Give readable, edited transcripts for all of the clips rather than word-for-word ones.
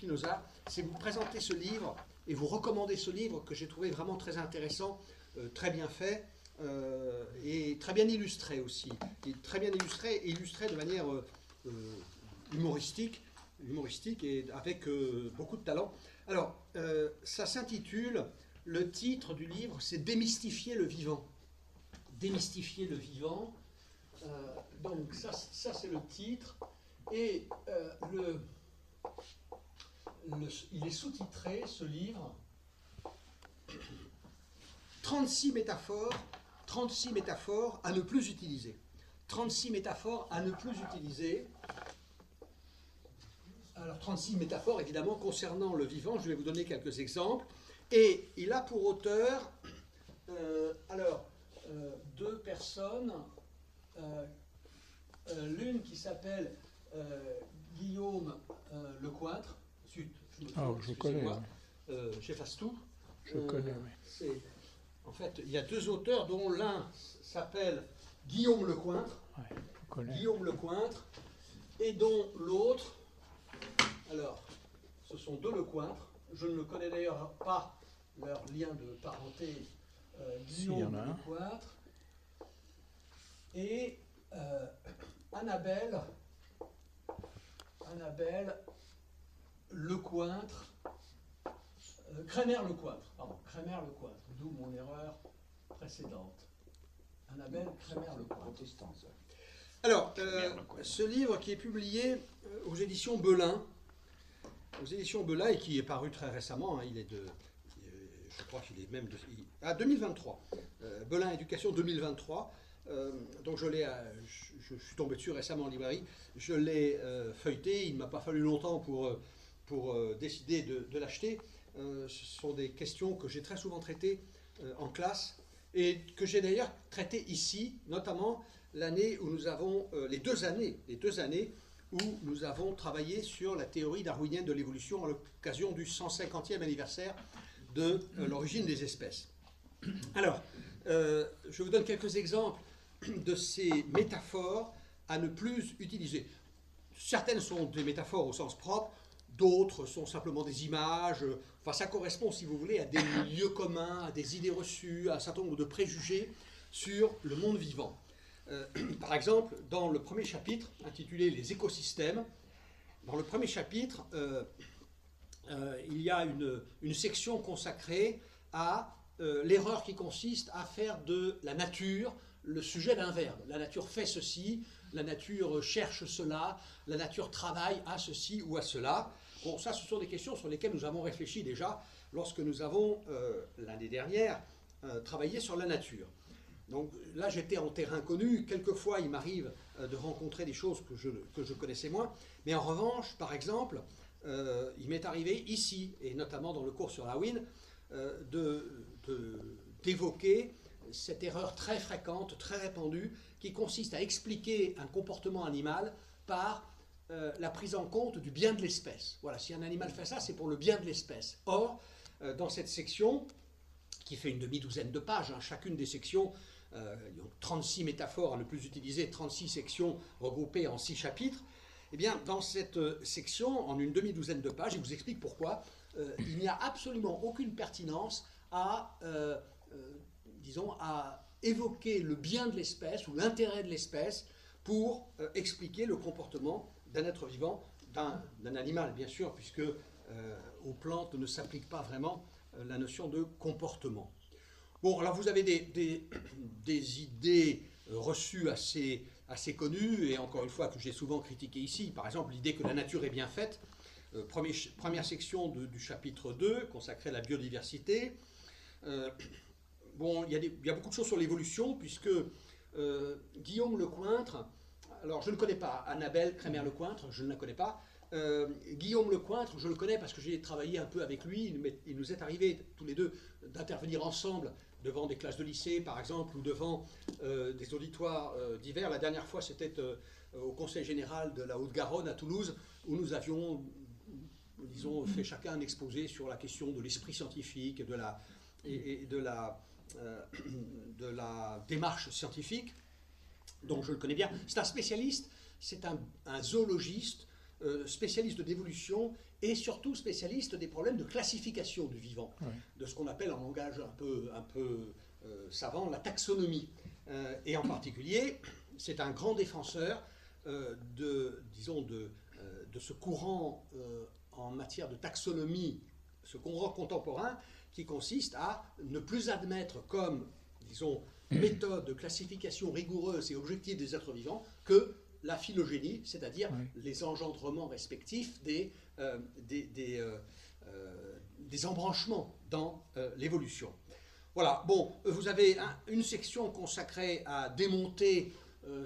Spinoza, c'est vous présenter ce livre et vous recommander ce livre que j'ai trouvé vraiment très intéressant, très bien fait et très bien illustré aussi. Très bien illustré et illustré de manière humoristique et avec beaucoup de talent. Alors, ça s'intitule, le titre du livre, c'est Démystifier le vivant. Démystifier le vivant. Donc, ça c'est le titre. Et il est sous-titré, ce livre, 36 métaphores à ne plus utiliser. 36 métaphores à ne plus utiliser. Alors, 36 métaphores, évidemment, concernant le vivant. Je vais vous donner quelques exemples. Et il a pour auteur, deux personnes. L'une qui s'appelle Guillaume Lecointre. Je connais. J'efface tout. Je connais, oui. En fait, il y a deux auteurs dont l'un s'appelle Guillaume Lecointre. Ouais, je connais. Guillaume Lecointre. Et dont l'autre, alors, ce sont deux Lecointre. Je ne le connais d'ailleurs pas, leur lien de parenté. Guillaume Lecointre. Et Annabelle Lecointre, Crémer Lecointre, d'où mon erreur précédente. Annabelle Crémer Lecointre. Alors, ce livre qui est publié aux éditions Belin, et qui est paru très récemment, hein, il est de, je crois qu'il est même de, 2023, Belin Éducation 2023. Donc je suis tombé dessus récemment en librairie, je l'ai feuilleté, il ne m'a pas fallu longtemps pour décider de l'acheter. Ce sont des questions que j'ai très souvent traitées en classe et que j'ai d'ailleurs traitées ici, notamment l'année où nous avons, les deux années où nous avons travaillé sur la théorie darwinienne de l'évolution à l'occasion du 150e anniversaire de l'origine des espèces. Alors, je vous donne quelques exemples de ces métaphores à ne plus utiliser. Certaines sont des métaphores au sens propre, d'autres sont simplement des images. Enfin, ça correspond, si vous voulez, à des lieux communs, à des idées reçues, à un certain nombre de préjugés sur le monde vivant. Par exemple, dans le premier chapitre, intitulé « Les écosystèmes », dans le premier chapitre, il y a une section consacrée à l'erreur qui consiste à faire de la nature le sujet d'un verbe. La nature fait ceci, la nature cherche cela, la nature travaille à ceci ou à cela. Bon, ça, ce sont des questions sur lesquelles nous avons réfléchi déjà lorsque nous avons, l'année dernière, travaillé sur la nature. Donc là, j'étais en terrain connu. Quelquefois, il m'arrive de rencontrer des choses que je connaissais moins. Mais en revanche, par exemple, il m'est arrivé ici, et notamment dans le cours sur Darwin, d'évoquer cette erreur très fréquente, très répandue, qui consiste à expliquer un comportement animal par la prise en compte du bien de l'espèce. Voilà, si un animal fait ça, c'est pour le bien de l'espèce. Or, dans cette section, qui fait une demi-douzaine de pages, hein, chacune des sections, donc 36 métaphores à ne plus utiliser, 36 sections regroupées en 6 chapitres, eh bien, dans cette section, en une demi-douzaine de pages, il vous explique pourquoi il n'y a absolument aucune pertinence à évoquer le bien de l'espèce ou l'intérêt de l'espèce pour expliquer le comportement d'un être vivant, d'un animal bien sûr, puisque aux plantes ne s'applique pas vraiment la notion de comportement. Bon, alors vous avez des idées reçues assez connues, et encore une fois que j'ai souvent critiquées ici, par exemple l'idée que la nature est bien faite, première section du chapitre 2, consacrée à la biodiversité. Bon, il y a beaucoup de choses sur l'évolution, puisque Guillaume Lecointre, alors je ne connais pas Annabelle Crémer Lecointre, je ne la connais pas. Guillaume Lecointre, je le connais parce que j'ai travaillé un peu avec lui. Il nous est arrivé tous les deux d'intervenir ensemble devant des classes de lycée, par exemple, ou devant des auditoires divers. La dernière fois, c'était au Conseil général de la Haute-Garonne à Toulouse, où nous avions, disons, fait chacun un exposé sur la question de l'esprit scientifique et de la démarche scientifique. Donc je le connais bien. C'est un spécialiste, c'est un zoologiste, spécialiste de l'évolution, et surtout spécialiste des problèmes de classification du vivant, Oui. de ce qu'on appelle en langage un peu savant la taxonomie. Et en particulier, c'est un grand défenseur de ce courant en matière de taxonomie, ce courant contemporain qui consiste à ne plus admettre comme, disons, méthode de classification rigoureuse et objective des êtres vivants que la phylogénie, c'est-à-dire les engendrements respectifs des embranchements dans l'évolution. Voilà, bon, vous avez une section consacrée à démonter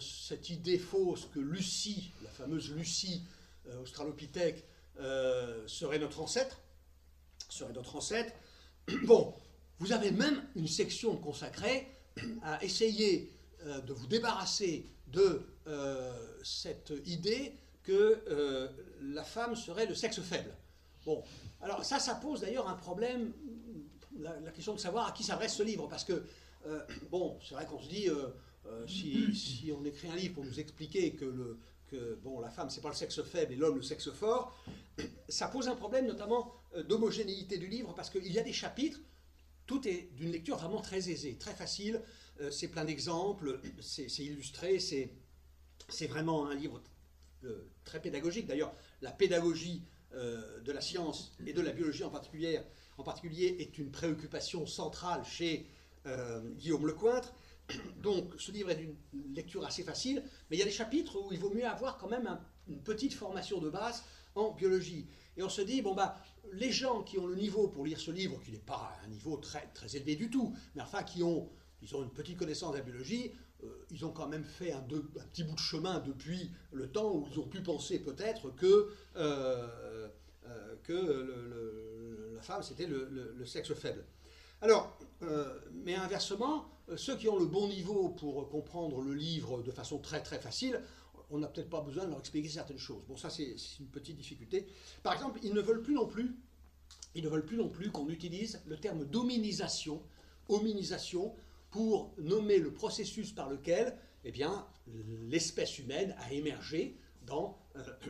cette idée fausse que Lucie, la fameuse Lucie australopithèque, serait notre ancêtre. Bon, vous avez même une section consacrée à essayer de vous débarrasser de cette idée que la femme serait le sexe faible. Bon, alors ça pose d'ailleurs un problème, la question de savoir à qui s'adresse ce livre, parce que, bon, c'est vrai qu'on se dit, si on écrit un livre pour nous expliquer que la femme, c'est pas le sexe faible et l'homme le sexe fort, ça pose un problème notamment d'homogénéité du livre, parce qu'il y a des chapitres, tout est d'une lecture vraiment très aisée, très facile, c'est plein d'exemples, c'est illustré, c'est vraiment un livre très pédagogique. D'ailleurs, la pédagogie de la science et de la biologie en particulier est une préoccupation centrale chez Guillaume Lecointre. Donc ce livre est d'une lecture assez facile, mais il y a des chapitres où il vaut mieux avoir quand même une petite formation de base en biologie. Et on se dit, bon bah, les gens qui ont le niveau pour lire ce livre, qui n'est pas un niveau très, très élevé du tout, mais enfin qui ont, disons, une petite connaissance de la biologie, ils ont quand même fait un petit bout de chemin depuis le temps où ils ont pu penser peut-être que la femme c'était le sexe faible. Alors, mais inversement, ceux qui ont le bon niveau pour comprendre le livre de façon très très facile, on n'a peut-être pas besoin de leur expliquer certaines choses. Bon, ça c'est une petite difficulté. Par exemple, ils ne veulent plus non plus qu'on utilise le terme d'hominisation, pour nommer le processus par lequel, eh bien, l'espèce humaine a émergé dans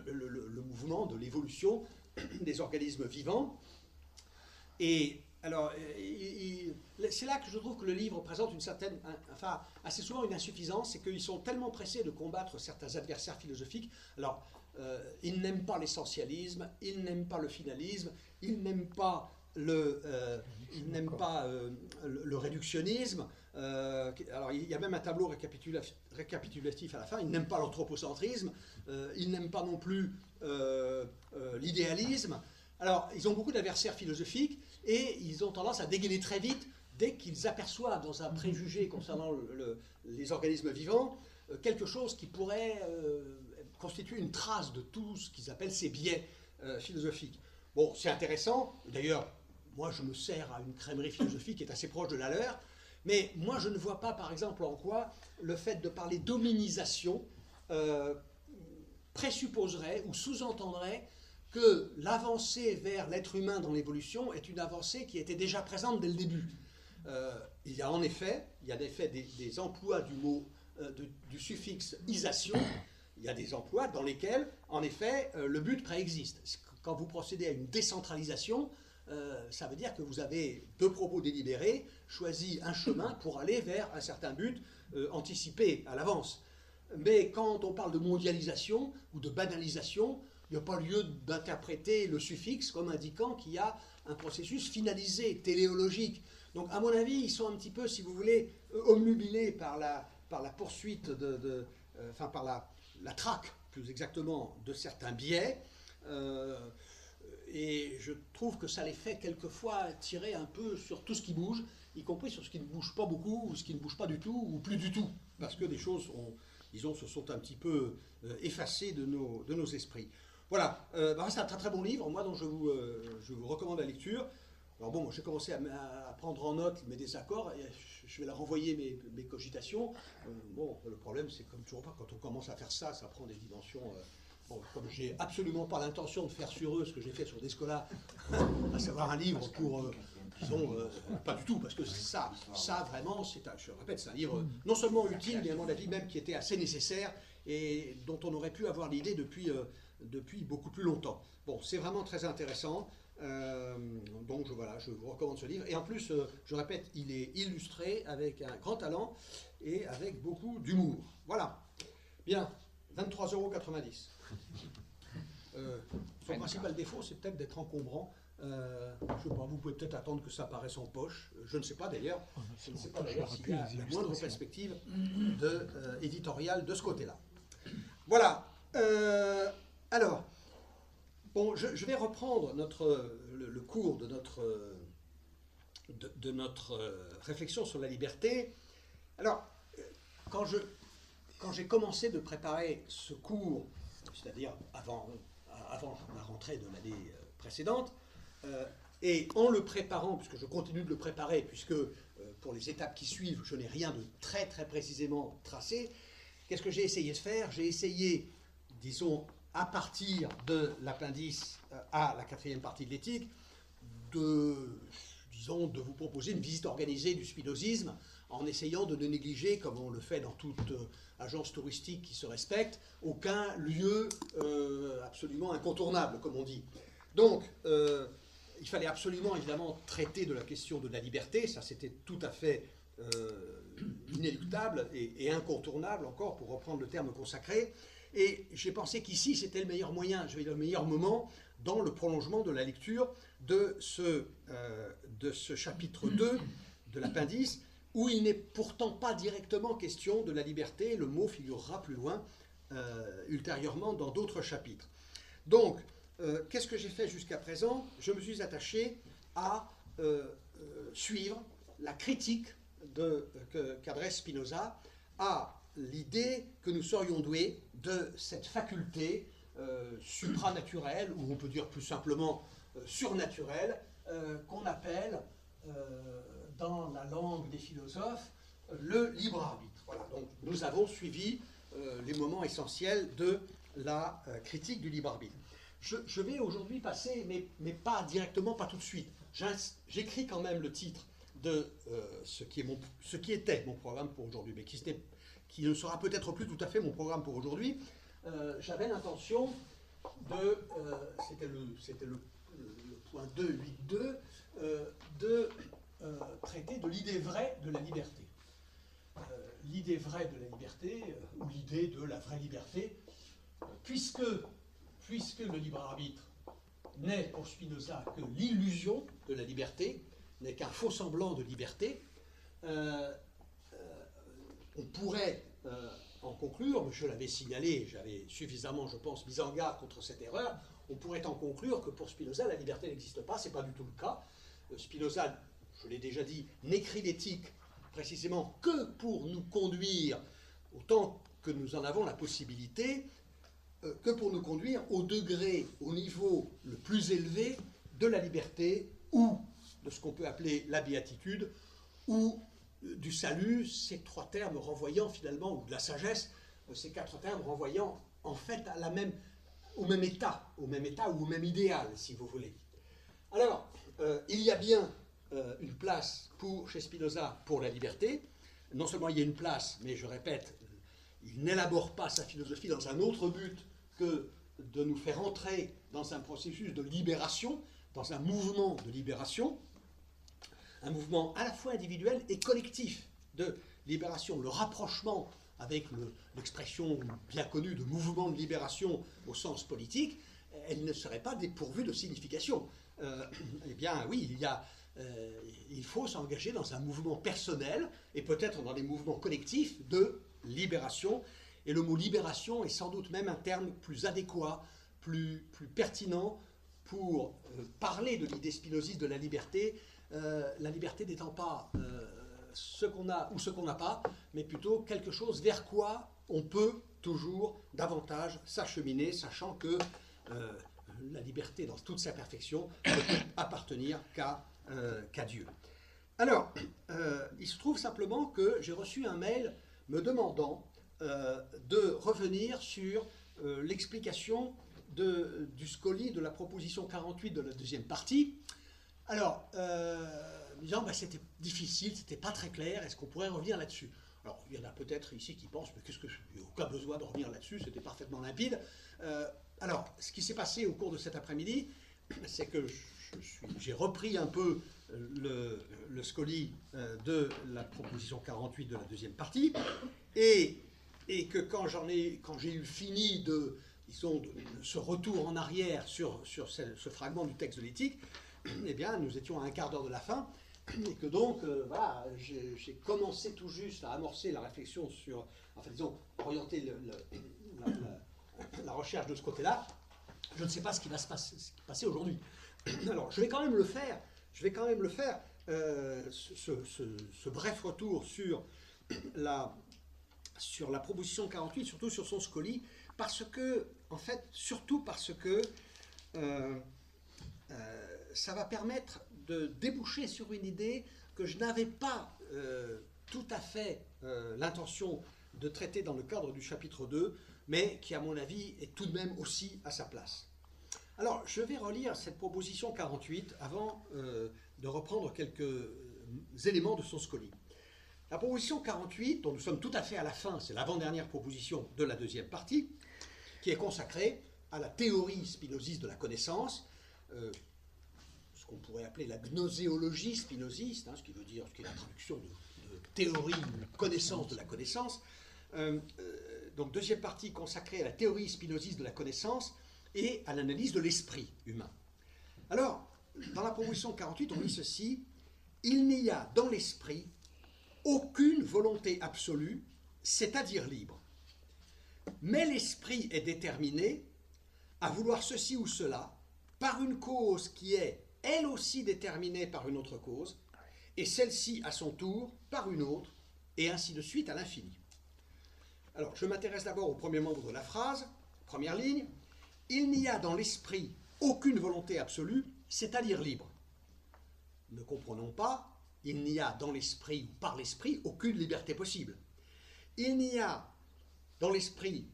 le mouvement de l'évolution des organismes vivants. Et alors, c'est là que je trouve que le livre présente assez souvent une insuffisance, c'est qu'ils sont tellement pressés de combattre certains adversaires philosophiques. Alors, ils n'aiment pas l'essentialisme, ils n'aiment pas le finalisme, ils n'aiment pas le réductionnisme. Alors, il y a même un tableau récapitulatif à la fin. Ils n'aiment pas l'anthropocentrisme, ils n'aiment pas non plus l'idéalisme. Alors, ils ont beaucoup d'adversaires philosophiques et ils ont tendance à dégainer très vite dès qu'ils aperçoivent dans un préjugé concernant les organismes vivants quelque chose qui pourrait constituer une trace de tout ce qu'ils appellent ces biais philosophiques. Bon, c'est intéressant. D'ailleurs, moi, je me sers à une crèmerie philosophique qui est assez proche de la leur. Mais moi, je ne vois pas, par exemple, en quoi le fait de parler d'hominisation présupposerait ou sous-entendrait que l'avancée vers l'être humain dans l'évolution est une avancée qui était déjà présente dès le début. Il y a en effet, des emplois du mot, du suffixe isation, il y a des emplois dans lesquels, en effet, le but préexiste. Quand vous procédez à une décentralisation, ça veut dire que vous avez, de propos délibérés, choisi un chemin pour aller vers un certain but anticipé à l'avance. Mais quand on parle de mondialisation ou de banalisation, il n'y a pas lieu d'interpréter le suffixe comme indiquant qu'il y a un processus finalisé, téléologique. Donc, à mon avis, ils sont un petit peu, si vous voulez, omnubilés par la poursuite par la traque, plus exactement, de certains biais. Et je trouve que ça les fait quelquefois tirer un peu sur tout ce qui bouge, y compris sur ce qui ne bouge pas beaucoup, ou ce qui ne bouge pas du tout, ou plus du tout. Parce que des choses, se sont un petit peu effacées de nos esprits. Voilà, c'est un très très bon livre, moi, dont je vous recommande la lecture. Alors bon, j'ai commencé à prendre en note mes désaccords, et je vais leur renvoyer mes cogitations. Bon, le problème, c'est comme toujours pas, quand on commence à faire ça, ça prend des dimensions... comme j'ai absolument pas l'intention de faire sur eux ce que j'ai fait sur Descola, à savoir un livre pour, disons, pas du tout, parce que ça vraiment, je répète, c'est un livre non seulement utile, mais à mon avis même qui était assez nécessaire, et dont on aurait pu avoir l'idée depuis depuis beaucoup plus longtemps. Bon, c'est vraiment très intéressant. Donc voilà, je vous recommande ce livre. Et en plus, je répète, il est illustré avec un grand talent et avec beaucoup d'humour. Voilà. Bien, 23,90 €. Son principal défaut, c'est peut-être d'être encombrant. Je sais pas, vous pouvez peut-être attendre que ça apparaisse en poche. Je ne sais pas d'ailleurs. Je ne sais pas d'ailleurs s'il y a la moindre perspective éditoriale de ce côté-là. Voilà. Alors, bon, je vais reprendre le cours de notre réflexion sur la liberté. Alors, quand j'ai commencé de préparer ce cours, c'est-à-dire avant la rentrée de l'année précédente, et en le préparant, puisque je continue de le préparer, puisque pour les étapes qui suivent, je n'ai rien de très très précisément tracé, qu'est-ce que j'ai essayé de faire? J'ai essayé, disons, à partir de l'appendice à la 4e partie de l'éthique, de vous proposer une visite organisée du spinozisme, en essayant de ne négliger, comme on le fait dans toute agence touristique qui se respecte, aucun lieu absolument incontournable, comme on dit. Donc, il fallait absolument, évidemment, traiter de la question de la liberté, ça c'était tout à fait inéluctable et incontournable encore, pour reprendre le terme consacré. Et j'ai pensé qu'ici, c'était le meilleur moyen, le meilleur moment, dans le prolongement de la lecture de ce chapitre 2 de l'appendice, où il n'est pourtant pas directement question de la liberté. Le mot figurera plus loin, ultérieurement, dans d'autres chapitres. Donc, qu'est-ce que j'ai fait jusqu'à présent? Je me suis attaché à suivre la critique qu'adresse Spinoza à l'idée que nous serions doués de cette faculté supranaturelle, ou on peut dire plus simplement surnaturelle, qu'on appelle, dans la langue des philosophes, le libre arbitre. Voilà, donc nous avons suivi les moments essentiels de la critique du libre arbitre. Je vais aujourd'hui passer, mais pas directement, pas tout de suite. J'écris quand même le titre de ce qui était mon programme pour aujourd'hui, mais qui ne sera peut-être plus tout à fait mon programme pour aujourd'hui. J'avais l'intention de, c'était le point 2.8.2, de traiter de l'idée vraie de la liberté. L'idée vraie de la liberté, ou l'idée de la vraie liberté, puisque le libre arbitre n'est pour Spinoza que l'illusion de la liberté, n'est qu'un faux semblant de liberté, on pourrait en conclure, je l'avais signalé, j'avais suffisamment, je pense, mis en garde contre cette erreur, on pourrait en conclure que pour Spinoza, la liberté n'existe pas, ce n'est pas du tout le cas. Spinoza, je l'ai déjà dit, n'écrit l'éthique précisément que pour nous conduire, autant que nous en avons la possibilité, que pour nous conduire au degré, au niveau le plus élevé de la liberté, ou de ce qu'on peut appeler la béatitude, ou du salut, ces trois termes renvoyant finalement, ou de la sagesse, ces quatre termes renvoyant en fait au même état ou au même idéal, si vous voulez. Alors, il y a bien une place chez Spinoza pour la liberté. Non seulement il y a une place, mais je répète, il n'élabore pas sa philosophie dans un autre but que de nous faire entrer dans un processus de libération, dans un mouvement de libération, un mouvement à la fois individuel et collectif de libération. Le rapprochement avec l'expression bien connue de mouvement de libération au sens politique, elle ne serait pas dépourvue de signification. Eh bien oui, il faut s'engager dans un mouvement personnel et peut-être dans des mouvements collectifs de libération. Et le mot libération est sans doute même un terme plus adéquat, plus pertinent pour parler de l'idée spinoziste de la liberté n'étant pas ce qu'on a ou ce qu'on n'a pas, mais plutôt quelque chose vers quoi on peut toujours davantage s'acheminer, sachant que la liberté dans toute sa perfection ne peut appartenir qu'à Dieu. Alors, il se trouve simplement que j'ai reçu un mail me demandant de revenir sur l'explication du Scoli de la proposition 48 de la deuxième partie. Alors, disant, c'était difficile, c'était pas très clair, est-ce qu'on pourrait revenir là-dessus? Alors, il y en a peut-être ici qui pensent, mais il n'y a aucun besoin de revenir là-dessus, c'était parfaitement limpide. Alors, ce qui s'est passé au cours de cet après-midi, c'est que j'ai repris un peu le scoli de la proposition 48 de la deuxième partie, et que quand j'ai eu fini de ce retour en arrière sur ce fragment du texte de l'éthique, eh bien, nous étions à un quart d'heure de la fin, et que donc, voilà, j'ai commencé tout juste à amorcer la réflexion sur, enfin, disons, orienter la recherche de ce côté-là. Je ne sais pas ce qui va se passer aujourd'hui. Alors, je vais quand même le faire, ce bref retour sur la proposition 48, surtout sur son scoli, parce que, en fait, surtout parce que ça va permettre de déboucher sur une idée que je n'avais pas tout à fait l'intention de traiter dans le cadre du chapitre 2, mais qui, à mon avis, est tout de même aussi à sa place. Alors, je vais relire cette proposition 48 avant de reprendre quelques éléments de son scoli. La proposition 48, dont nous sommes tout à fait à la fin, c'est l'avant-dernière proposition de la deuxième partie, qui est consacrée à la théorie spinoziste de la connaissance, ce qu'on pourrait appeler la gnoséologie spinoziste, ce qui est la traduction de théorie, de connaissance de la connaissance. Donc, deuxième partie consacrée à la théorie spinoziste de la connaissance et à l'analyse de l'esprit humain. Alors, dans la proposition 48, on dit ceci: il n'y a dans l'esprit aucune volonté absolue, c'est-à-dire libre. Mais l'esprit est déterminé à vouloir ceci ou cela par une cause qui est, elle aussi, déterminée par une autre cause, et celle-ci, à son tour, par une autre, et ainsi de suite à l'infini. Alors, je m'intéresse d'abord au premier membre de la phrase, première ligne. Il n'y a dans l'esprit aucune volonté absolue, c'est-à-dire libre. Ne comprenons pas, il n'y a dans l'esprit ou par l'esprit aucune liberté possible. Il n'y a dans l'esprit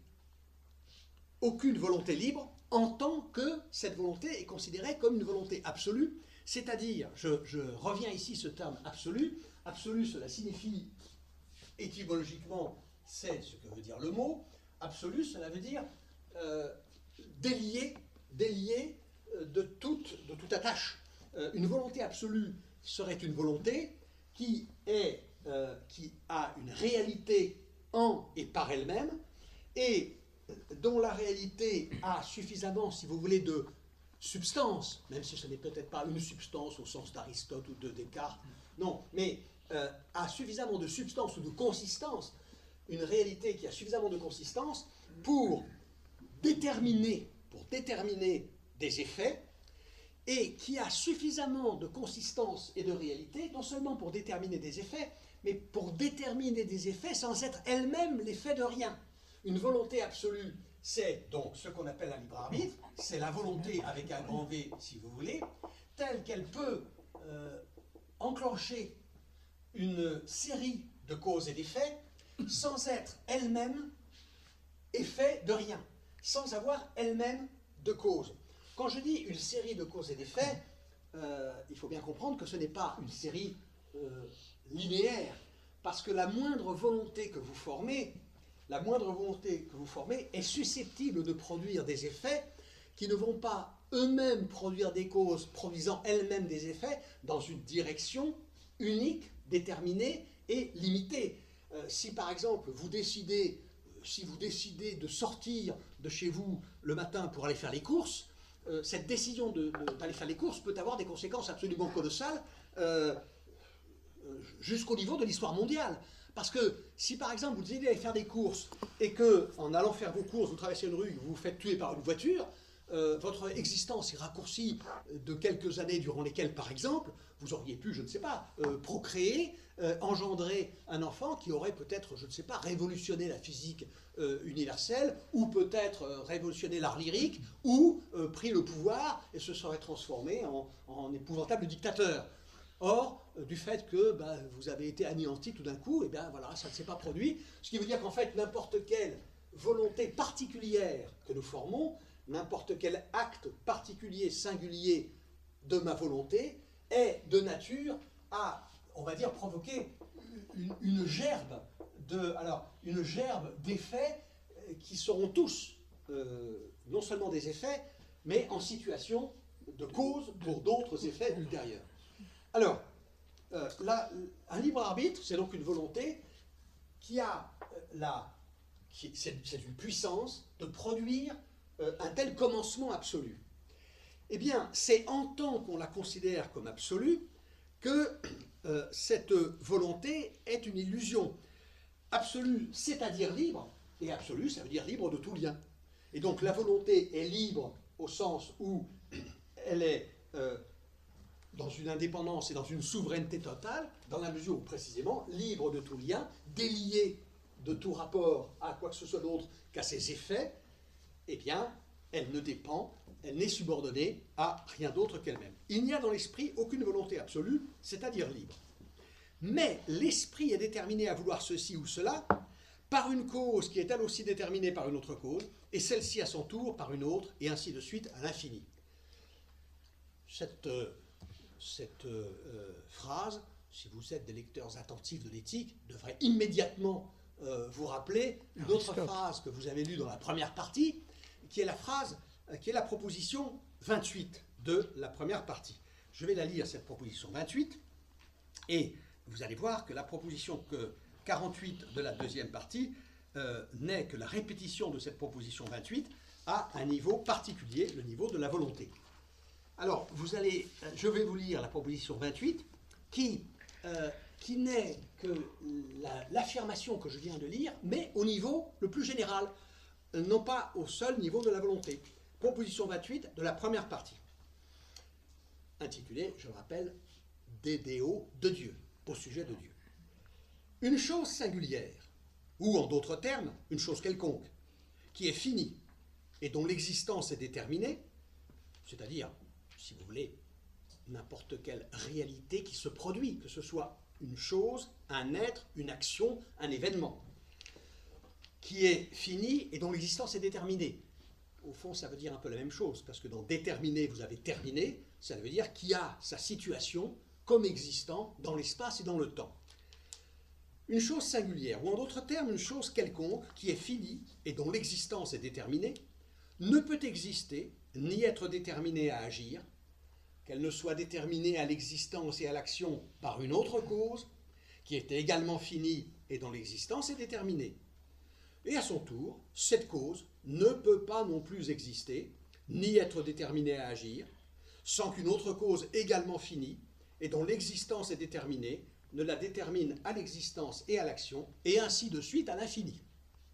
aucune volonté libre en tant que cette volonté est considérée comme une volonté absolue, c'est-à-dire, je reviens ici ce terme absolu, absolu cela signifie étymologiquement, c'est ce que veut dire le mot, absolu cela veut dire délié de toute attache. Une volonté absolue serait une volonté qui a une réalité en et par elle-même, et dont la réalité a suffisamment, si vous voulez, de substance, même si ce n'est peut-être pas une substance au sens d'Aristote ou de Descartes, non, mais a suffisamment de substance ou de consistance, une réalité qui a suffisamment de consistance pour déterminer des effets, et qui a suffisamment de consistance et de réalité, non seulement pour déterminer des effets, mais pour déterminer des effets sans être elle-même l'effet de rien. Une volonté absolue, c'est donc ce qu'on appelle un libre arbitre, c'est la volonté avec un grand V, si vous voulez, telle qu'elle peut enclencher une série de causes et d'effets sans être elle-même effet de rien, sans avoir elle-même de cause. Quand je dis une série de causes et d'effets, il faut bien comprendre que ce n'est pas une série linéaire, parce que la moindre volonté que vous formez est susceptible de produire des effets qui ne vont pas eux-mêmes produire des causes, produisant elles-mêmes des effets dans une direction unique, déterminée et limitée. Si par exemple vous décidez de sortir de chez vous le matin pour aller faire les courses, cette décision d'aller faire les courses peut avoir des conséquences absolument colossales jusqu'au niveau de l'histoire mondiale. Parce que si par exemple vous décidez d'aller faire des courses et que en allant faire vos courses, vous traversez une rue, vous vous faites tuer par une voiture, votre existence est raccourcie de quelques années durant lesquelles, par exemple, vous auriez pu, je ne sais pas, procréer, engendrer un enfant qui aurait peut-être, je ne sais pas, révolutionné la physique universelle, ou peut-être révolutionné l'art lyrique, ou pris le pouvoir et se serait transformé en épouvantable dictateur. Or, du fait que vous avez été anéanti tout d'un coup, et bien voilà, ça ne s'est pas produit. Ce qui veut dire qu'en fait, n'importe quelle volonté particulière que nous formons, n'importe quel acte particulier, singulier de ma volonté, est de nature à, on va dire, provoquer une gerbe d'effets qui seront tous non seulement des effets, mais en situation de cause pour d'autres effets ultérieurs. Alors, un libre arbitre, c'est donc une volonté qui a c'est une puissance de produire un tel commencement absolu. Eh bien, c'est en tant qu'on la considère comme absolue que cette volonté est une illusion. Absolue, c'est-à-dire libre, et absolue, ça veut dire libre de tout lien. Et donc la volonté est libre au sens où elle est dans une indépendance et dans une souveraineté totale, dans la mesure où, précisément, libre de tout lien, déliée de tout rapport à quoi que ce soit d'autre qu'à ses effets, eh bien, elle ne dépend, elle n'est subordonnée à rien d'autre qu'elle-même. Il n'y a dans l'esprit aucune volonté absolue, c'est-à-dire libre. Mais l'esprit est déterminé à vouloir ceci ou cela par une cause qui est elle aussi déterminée par une autre cause, et celle-ci à son tour par une autre, et ainsi de suite à l'infini. Cette phrase, si vous êtes des lecteurs attentifs de l'éthique, devrait immédiatement vous rappeler une autre phrase que vous avez lue dans la première partie, qui est la proposition 28 de la première partie. Je vais la lire, cette proposition 28, et vous allez voir que la proposition 48 de la deuxième partie n'est que la répétition de cette proposition 28 à un niveau particulier, le niveau de la volonté. Alors, je vais vous lire la proposition 28, qui n'est que l'affirmation que je viens de lire, mais au niveau le plus général, non pas au seul niveau de la volonté. Proposition 28 de la première partie, intitulée, je le rappelle, Dédéo de Dieu, au sujet de Dieu. Une chose singulière, ou en d'autres termes, une chose quelconque, qui est finie et dont l'existence est déterminée, c'est-à-dire, si vous voulez, n'importe quelle réalité qui se produit, que ce soit une chose, un être, une action, un événement, qui est fini et dont l'existence est déterminée. Au fond, ça veut dire un peu la même chose, parce que dans déterminé, vous avez terminé, ça veut dire qu'il y a sa situation comme existant dans l'espace et dans le temps. Une chose singulière, ou en d'autres termes, une chose quelconque qui est finie et dont l'existence est déterminée, ne peut exister ni être déterminée à agir, qu'elle ne soit déterminée à l'existence et à l'action par une autre cause, qui est également finie et dont l'existence est déterminée. Et à son tour, cette cause ne peut pas non plus exister, ni être déterminée à agir, sans qu'une autre cause également finie, et dont l'existence est déterminée, ne la détermine à l'existence et à l'action, et ainsi de suite à l'infini.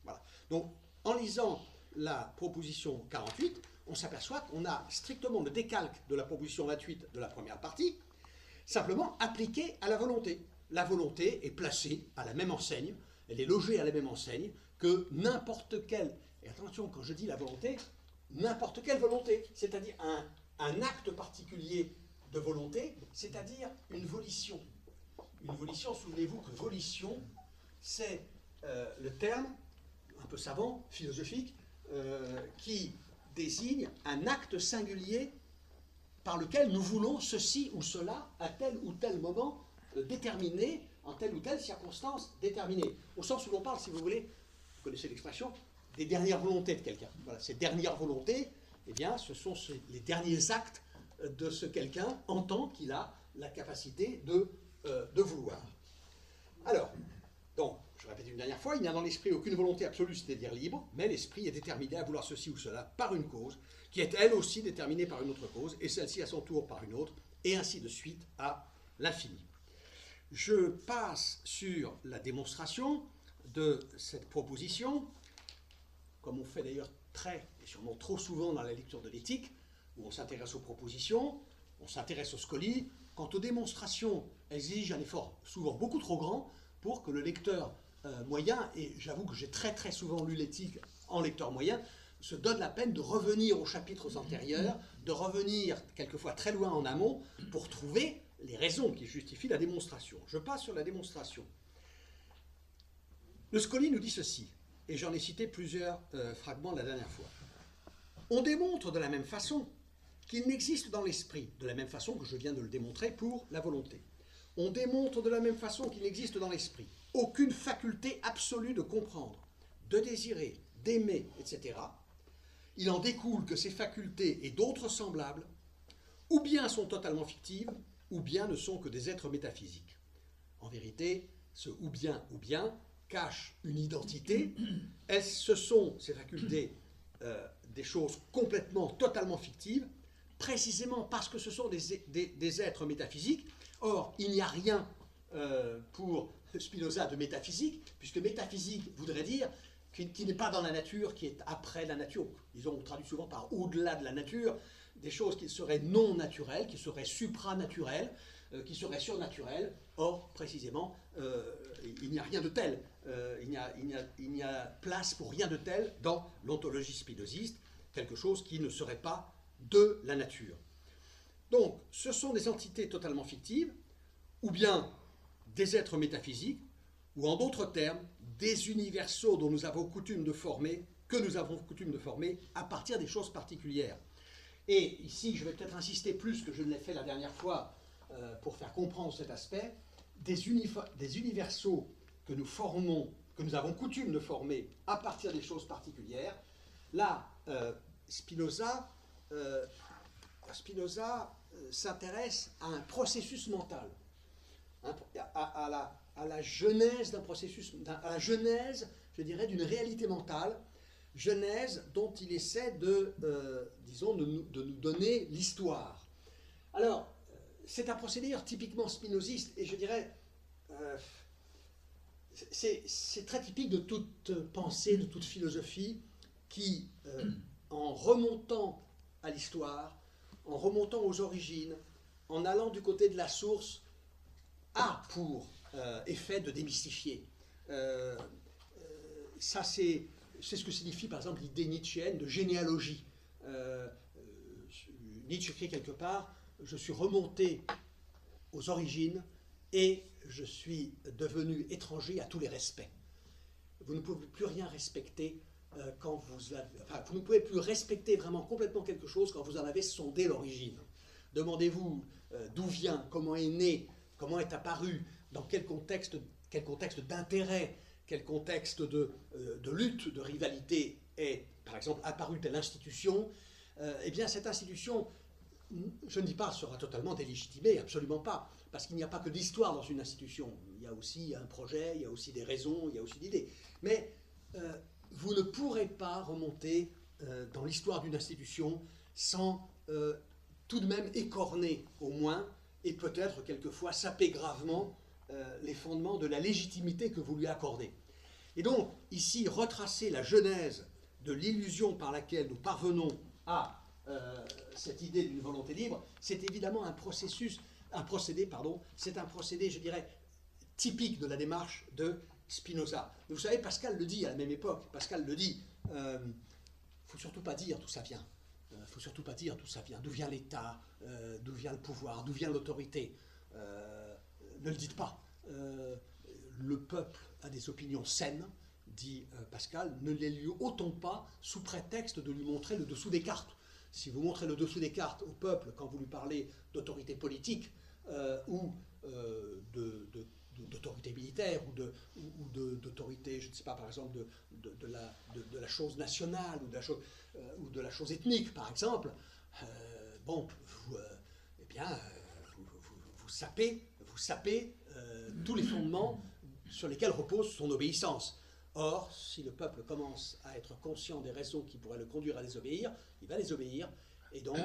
Voilà. Donc, en lisant la proposition 48, on s'aperçoit qu'on a strictement le décalque de la proposition 28 de la première partie, simplement appliqué à la volonté. La volonté est placée à la même enseigne, elle est logée à la même enseigne que n'importe quelle, et attention, quand je dis la volonté, n'importe quelle volonté, c'est-à-dire un acte particulier de volonté, c'est-à-dire une volition. Une volition, souvenez-vous que volition, c'est le terme, un peu savant, philosophique, qui désigne un acte singulier par lequel nous voulons ceci ou cela à tel ou tel moment déterminé, en telle ou telle circonstance déterminée. Au sens où l'on parle, si vous voulez, vous connaissez l'expression, des dernières volontés de quelqu'un. Voilà, ces dernières volontés, eh bien, ce sont les derniers actes de ce quelqu'un en tant qu'il a la capacité de vouloir. Alors, donc, je répète une dernière fois, il n'y a dans l'esprit aucune volonté absolue, c'est-à-dire libre, mais l'esprit est déterminé à vouloir ceci ou cela par une cause, qui est elle aussi déterminée par une autre cause, et celle-ci à son tour par une autre, et ainsi de suite à l'infini. Je passe sur la démonstration de cette proposition, comme on fait d'ailleurs très, et sûrement trop souvent dans la lecture de l'éthique, où on s'intéresse aux propositions, on s'intéresse aux scolies. Quant aux démonstrations, elles exigent un effort souvent beaucoup trop grand pour que le lecteur moyen, et j'avoue que j'ai très très souvent lu l'éthique en lecteur moyen, se donne la peine de revenir aux chapitres antérieurs, de revenir quelquefois très loin en amont pour trouver les raisons qui justifient la démonstration. Je passe sur la démonstration. Le Scoli nous dit ceci, et j'en ai cité plusieurs fragments la dernière fois. On démontre de la même façon qu'il n'existe dans l'esprit, de la même façon que je viens de le démontrer pour la volonté. On démontre de la même façon qu'il n'existe dans l'esprit aucune faculté absolue de comprendre, de désirer, d'aimer, etc., il en découle que ces facultés et d'autres semblables, ou bien sont totalement fictives, ou bien ne sont que des êtres métaphysiques. En vérité, ce ou bien cache une identité. Ce sont, ces facultés, des choses complètement, totalement fictives, précisément parce que ce sont des êtres métaphysiques. Or, il n'y a rien pour Spinoza de métaphysique, puisque métaphysique voudrait dire qui n'est pas dans la nature, qui est après la nature. Ils ont traduit souvent par au-delà de la nature, des choses qui seraient non naturelles, qui seraient supranaturelles, qui seraient surnaturelles. Or, précisément, il n'y a rien de tel. Il n'y a place pour rien de tel dans l'ontologie spinoziste, quelque chose qui ne serait pas de la nature. Donc, ce sont des entités totalement fictives, ou bien des êtres métaphysiques, ou en d'autres termes, des universaux dont nous avons coutume de former, que nous avons coutume de former à partir des choses particulières. Et ici, je vais peut-être insister plus que je ne l'ai fait la dernière fois pour faire comprendre cet aspect, des universaux que nous formons, que nous avons coutume de former à partir des choses particulières. Là, Spinoza s'intéresse à un processus mental, à la genèse d'un processus, à la genèse, je dirais, d'une réalité mentale, genèse dont il essaie de nous donner l'histoire. Alors, c'est un procédé typiquement spinoziste, et je dirais, c'est très typique de toute pensée, de toute philosophie, qui, en remontant à l'histoire, en remontant aux origines, en allant du côté de la source, a pour effet de démystifier. Ça, c'est ce que signifie, par exemple, l'idée nietzschéenne de généalogie. Nietzsche écrit quelque part, je suis remonté aux origines et je suis devenu étranger à tous les respects. Vous ne pouvez plus rien respecter quand vous avez... Enfin, vous ne pouvez plus respecter vraiment complètement quelque chose quand vous en avez sondé l'origine. Demandez-vous d'où vient, comment est né, comment est apparu, dans quel contexte d'intérêt, quel contexte de lutte, de rivalité est, par exemple, apparue telle institution. Eh bien, cette institution, je ne dis pas, sera totalement délégitimée, absolument pas, parce qu'il n'y a pas que d'histoire dans une institution. Il y a aussi un projet, il y a aussi des raisons, il y a aussi d'idées. Mais vous ne pourrez pas remonter dans l'histoire d'une institution sans tout de même écorner, au moins, et peut-être quelquefois saper gravement les fondements de la légitimité que vous lui accordez. Et donc, ici, retracer la genèse de l'illusion par laquelle nous parvenons à cette idée d'une volonté libre, c'est évidemment un procédé, je dirais, typique de la démarche de Spinoza. Mais vous savez, Pascal le dit à la même époque, Pascal le dit, il ne faut surtout pas dire d'où ça vient. Il ne faut surtout pas dire d'où ça vient, d'où vient l'État, d'où vient le pouvoir, d'où vient l'autorité. Ne le dites pas. Le peuple a des opinions saines, dit Pascal, ne les lui ôtons pas sous prétexte de lui montrer le dessous des cartes. Si vous montrez le dessous des cartes au peuple quand vous lui parlez d'autorité politique ou d'autorité militaire ou d'autorité, je ne sais pas, par exemple, de la chose nationale ou de la chose ethnique, par exemple, vous sapez tous les fondements sur lesquels repose son obéissance. Or, si le peuple commence à être conscient des raisons qui pourraient le conduire à désobéir, il va désobéir, et donc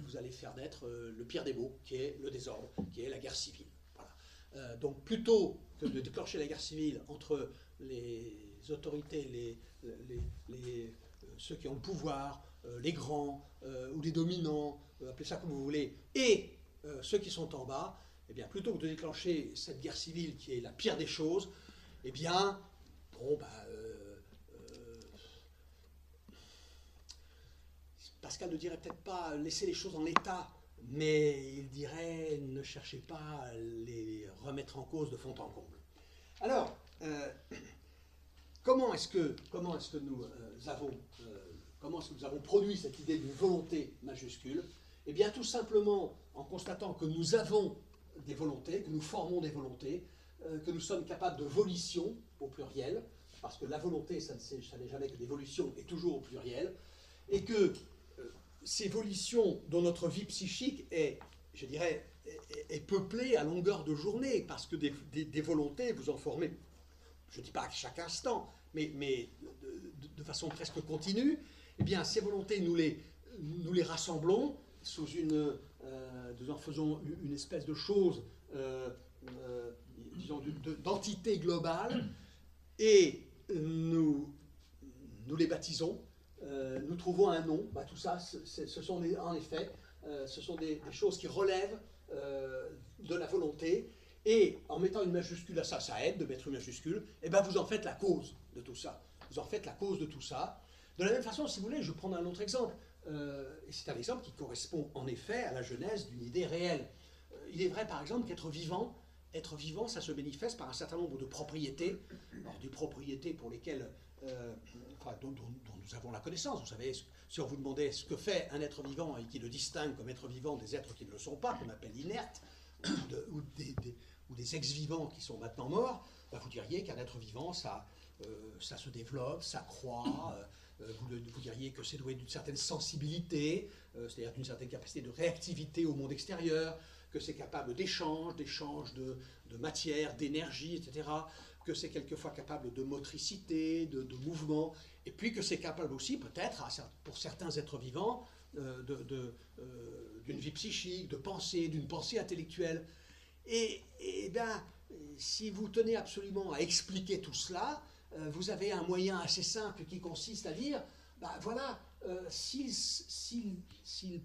vous allez faire naître le pire des maux, qui est le désordre, qui est la guerre civile. Voilà. Donc plutôt que de déclencher la guerre civile entre les autorités, ceux qui ont le pouvoir, les grands ou les dominants, appelez ça comme vous voulez, et ceux qui sont en bas, eh bien, plutôt que de déclencher cette guerre civile qui est la pire des choses, eh bien, Pascal ne dirait peut-être pas laisser les choses en l'état, mais il dirait ne cherchez pas à les remettre en cause de fond en comble. Alors, comment est-ce que nous avons produit cette idée d'une volonté majuscule? Eh bien, tout simplement en constatant que nous avons des volontés, que nous formons des volontés, que nous sommes capables de volition au pluriel, parce que la volonté, ça n'est jamais que des volitions, et toujours au pluriel, et que ces volitions dans notre vie psychique est, je dirais, est peuplée à longueur de journée, parce que des volontés, vous en formez, je ne dis pas à chaque instant, mais de façon presque continue. Eh bien, ces volontés, nous les rassemblons sous nous en faisons une espèce de chose, disons, d'entité globale, et nous les baptisons, nous trouvons un nom. Bah, tout ça, ce sont en effet, ce sont des choses qui relèvent de la volonté, et en mettant une majuscule à ça, ça aide de mettre une majuscule, et ben vous en faites la cause de tout ça. Vous en faites la cause de tout ça. De la même façon, si vous voulez, je vais prendre un autre exemple. Et c'est un exemple qui correspond en effet à la genèse d'une idée réelle. Il est vrai par exemple qu'être vivant, ça se manifeste par un certain nombre de propriétés, alors des propriétés pour lesquelles, dont nous avons la connaissance. Vous savez, si on vous demandait ce que fait un être vivant et qui le distingue comme être vivant des êtres qui ne le sont pas, qu'on appelle inertes, ou des ex-vivants qui sont maintenant morts, bah vous diriez qu'un être vivant, ça se développe, ça croît. Vous diriez que c'est doué d'une certaine sensibilité, c'est-à-dire d'une certaine capacité de réactivité au monde extérieur, que c'est capable d'échanges de matière, d'énergie, etc., que c'est quelquefois capable de motricité, de mouvement, et puis que c'est capable aussi, peut-être, pour certains êtres vivants, d'une vie psychique, d'une pensée intellectuelle. Et bien, si vous tenez absolument à expliquer tout cela, vous avez un moyen assez simple qui consiste à dire, ben voilà, s'ils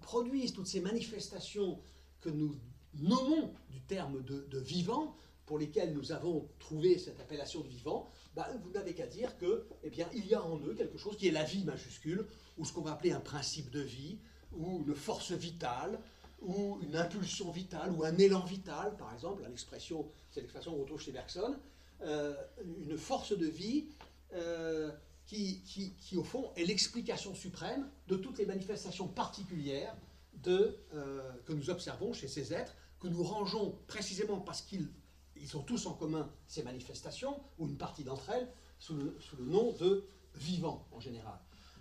produisent toutes ces manifestations que nous nommons du terme de vivant, pour lesquels nous avons trouvé cette appellation de vivant, ben vous n'avez qu'à dire que, eh bien, il y a en eux quelque chose qui est la vie majuscule, ou ce qu'on va appeler un principe de vie, ou une force vitale, ou une impulsion vitale, ou un élan vital, par exemple, c'est l'expression qu'on retrouve chez Bergson, une force de vie qui, au fond, est l'explication suprême de toutes les manifestations particulières que nous observons chez ces êtres, que nous rangeons précisément parce qu'ils ont tous en commun ces manifestations, ou une partie d'entre elles, sous le nom de vivants en général.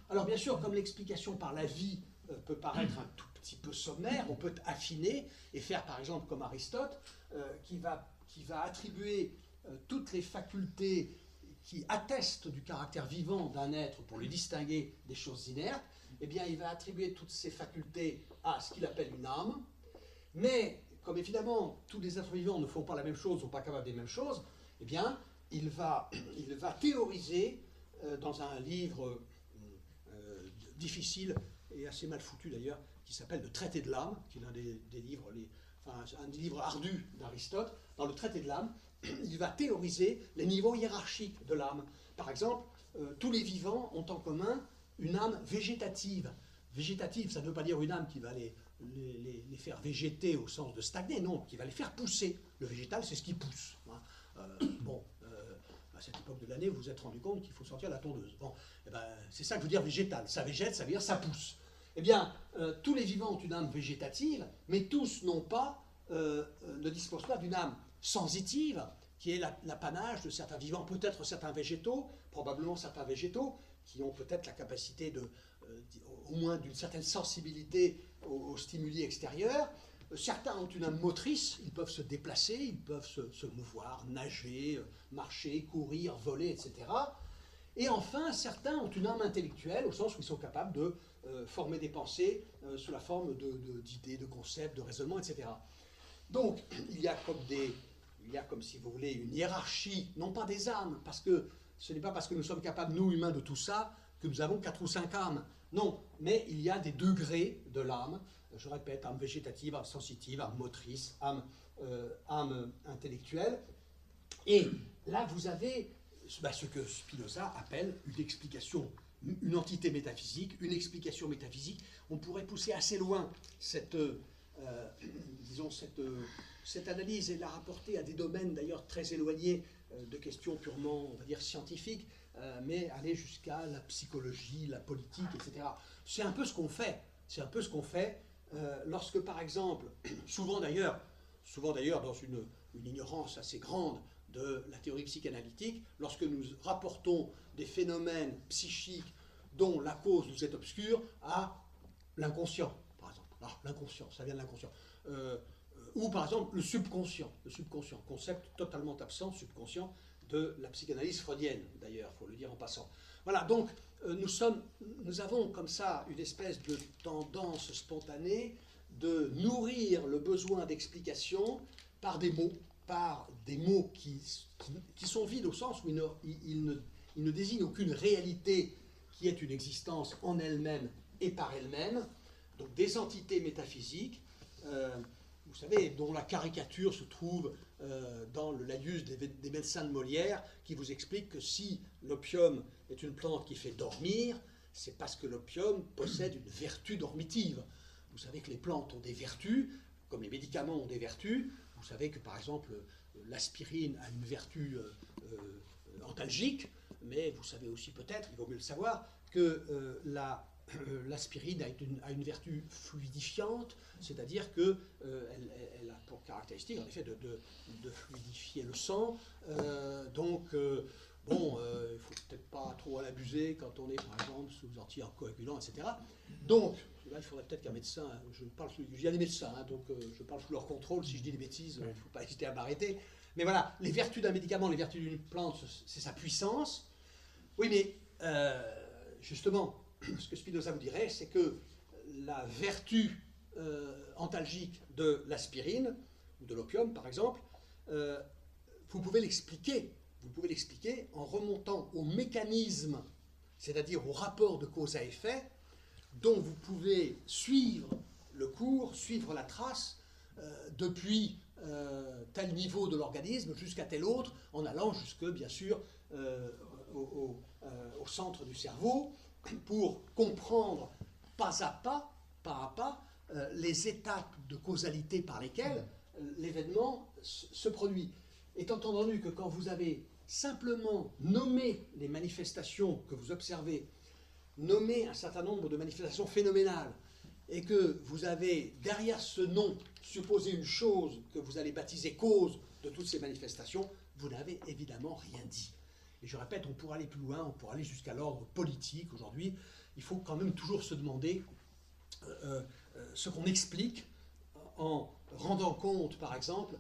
Alors bien sûr, comme l'explication par la vie peut paraître un tout petit peu sommaire, on peut affiner et faire par exemple comme Aristote, qui va attribuer toutes les facultés qui attestent du caractère vivant d'un être pour le distinguer des choses inertes. Eh bien, il va attribuer toutes ces facultés à ce qu'il appelle une âme, mais comme évidemment tous les êtres vivants ne font pas la même chose, ne sont pas capables des mêmes choses, eh bien, il va théoriser dans un livre difficile et assez mal foutu d'ailleurs, qui s'appelle Le Traité de l'âme, qui est l'un des livres, un des livres ardus d'Aristote. Dans le Traité de l'âme, il va théoriser les niveaux hiérarchiques de l'âme. Par exemple, tous les vivants ont en commun une âme végétative. Végétative, ça ne veut pas dire une âme qui va les faire végéter au sens de stagner, non, qui va les faire pousser. Le végétal, c'est ce qui pousse. À cette époque de l'année, vous vous êtes rendu compte qu'il faut sortir la tondeuse. Bon, eh ben, c'est ça que veut dire végétal. Ça végète, ça veut dire ça pousse. Eh bien, tous les vivants ont une âme végétative, mais tous ne disposent pas d'une âme sensitive, qui est l'apanage de certains vivants, peut-être certains végétaux, probablement certains végétaux, qui ont peut-être la capacité au moins d'une certaine sensibilité aux stimuli extérieurs. Certains ont une âme motrice, ils peuvent se déplacer, ils peuvent se mouvoir, nager, marcher, courir, voler, etc. Et enfin, certains ont une âme intellectuelle, au sens où ils sont capables de former des pensées sous la forme d'idées, de concepts, de raisonnements, etc. Donc, il y a comme si vous voulez, une hiérarchie, non pas des âmes, parce que ce n'est pas parce que nous sommes capables, nous humains, de tout ça, que nous avons 4 ou 5 âmes. Non, mais il y a des degrés de l'âme. Je répète, âme végétative, âme sensitive, âme motrice, âme intellectuelle. Et là, vous avez ce que Spinoza appelle une explication, une entité métaphysique, une explication métaphysique. On pourrait pousser assez loin cette analyse et la rapporter à des domaines d'ailleurs très éloignés de questions purement, on va dire, scientifiques, mais aller jusqu'à la psychologie, la politique, etc. C'est un peu ce qu'on fait. C'est un peu ce qu'on fait lorsque, par exemple, souvent d'ailleurs dans une ignorance assez grande de la théorie psychanalytique, lorsque nous rapportons des phénomènes psychiques dont la cause nous est obscure à l'inconscient, par exemple. Alors, l'inconscient, ça vient de l'inconscient. Ou par exemple le subconscient, concept totalement absent, subconscient, de la psychanalyse freudienne, d'ailleurs, il faut le dire en passant. Voilà, donc nous avons comme ça une espèce de tendance spontanée de nourrir le besoin d'explication par des mots qui sont vides au sens où ils ne désignent aucune réalité qui est une existence en elle-même et par elle-même, donc des entités métaphysiques, vous savez, dont la caricature se trouve dans le Laïus des médecins de Molière, qui vous explique que si l'opium est une plante qui fait dormir, c'est parce que l'opium possède une vertu dormitive. Vous savez que les plantes ont des vertus, comme les médicaments ont des vertus. Vous savez que, par exemple, l'aspirine a une vertu antalgique, mais vous savez aussi peut-être, il vaut mieux le savoir, que l'aspirine a une vertu fluidifiante, c'est-à-dire qu'elle a pour caractéristique, en effet, de fluidifier le sang. Bon, il ne faut peut-être pas trop en abuser quand on est, par exemple, sous anticoagulants, etc. Donc, là, il faudrait peut-être qu'un médecin, je dis à des médecins, hein, donc je parle sous leur contrôle, si je dis des bêtises, il ne faut pas hésiter à m'arrêter. Mais voilà, les vertus d'un médicament, les vertus d'une plante, c'est sa puissance. Oui, mais justement, ce que Spinoza vous dirait, c'est que la vertu antalgique de l'aspirine, ou de l'opium par exemple, vous pouvez l'expliquer en remontant au mécanisme, c'est-à-dire au rapport de cause à effet, dont vous pouvez suivre le cours, suivre la trace, depuis tel niveau de l'organisme jusqu'à tel autre, en allant jusque, bien sûr, au centre du cerveau, pour comprendre pas à pas, les étapes de causalité par lesquelles l'événement se produit. Étant entendu que quand vous avez simplement nommé les manifestations que vous observez, nommé un certain nombre de manifestations phénoménales, et que vous avez derrière ce nom supposé une chose que vous allez baptiser cause de toutes ces manifestations, vous n'avez évidemment rien dit. Et je répète, on pourra aller plus loin, on pourra aller jusqu'à l'ordre politique. Aujourd'hui, il faut quand même toujours se demander ce qu'on explique en rendant compte, par exemple,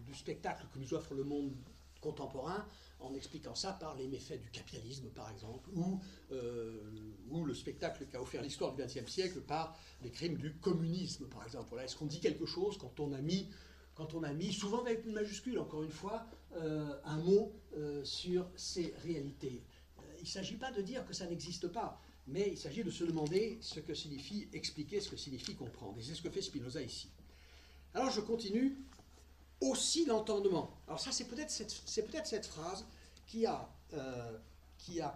du spectacle que nous offre le monde contemporain, en expliquant ça par les méfaits du capitalisme, par exemple, ou le spectacle qu'a offert l'histoire du XXe siècle par les crimes du communisme, par exemple. Voilà. Est-ce qu'on dit quelque chose quand on a mis, souvent avec une majuscule, encore une fois, un mot sur ces réalités. Il ne s'agit pas de dire que ça n'existe pas, mais il s'agit de se demander ce que signifie expliquer, ce que signifie comprendre. Et c'est ce que fait Spinoza ici. Alors je continue. Aussi l'entendement. Alors ça, c'est peut-être cette phrase qui a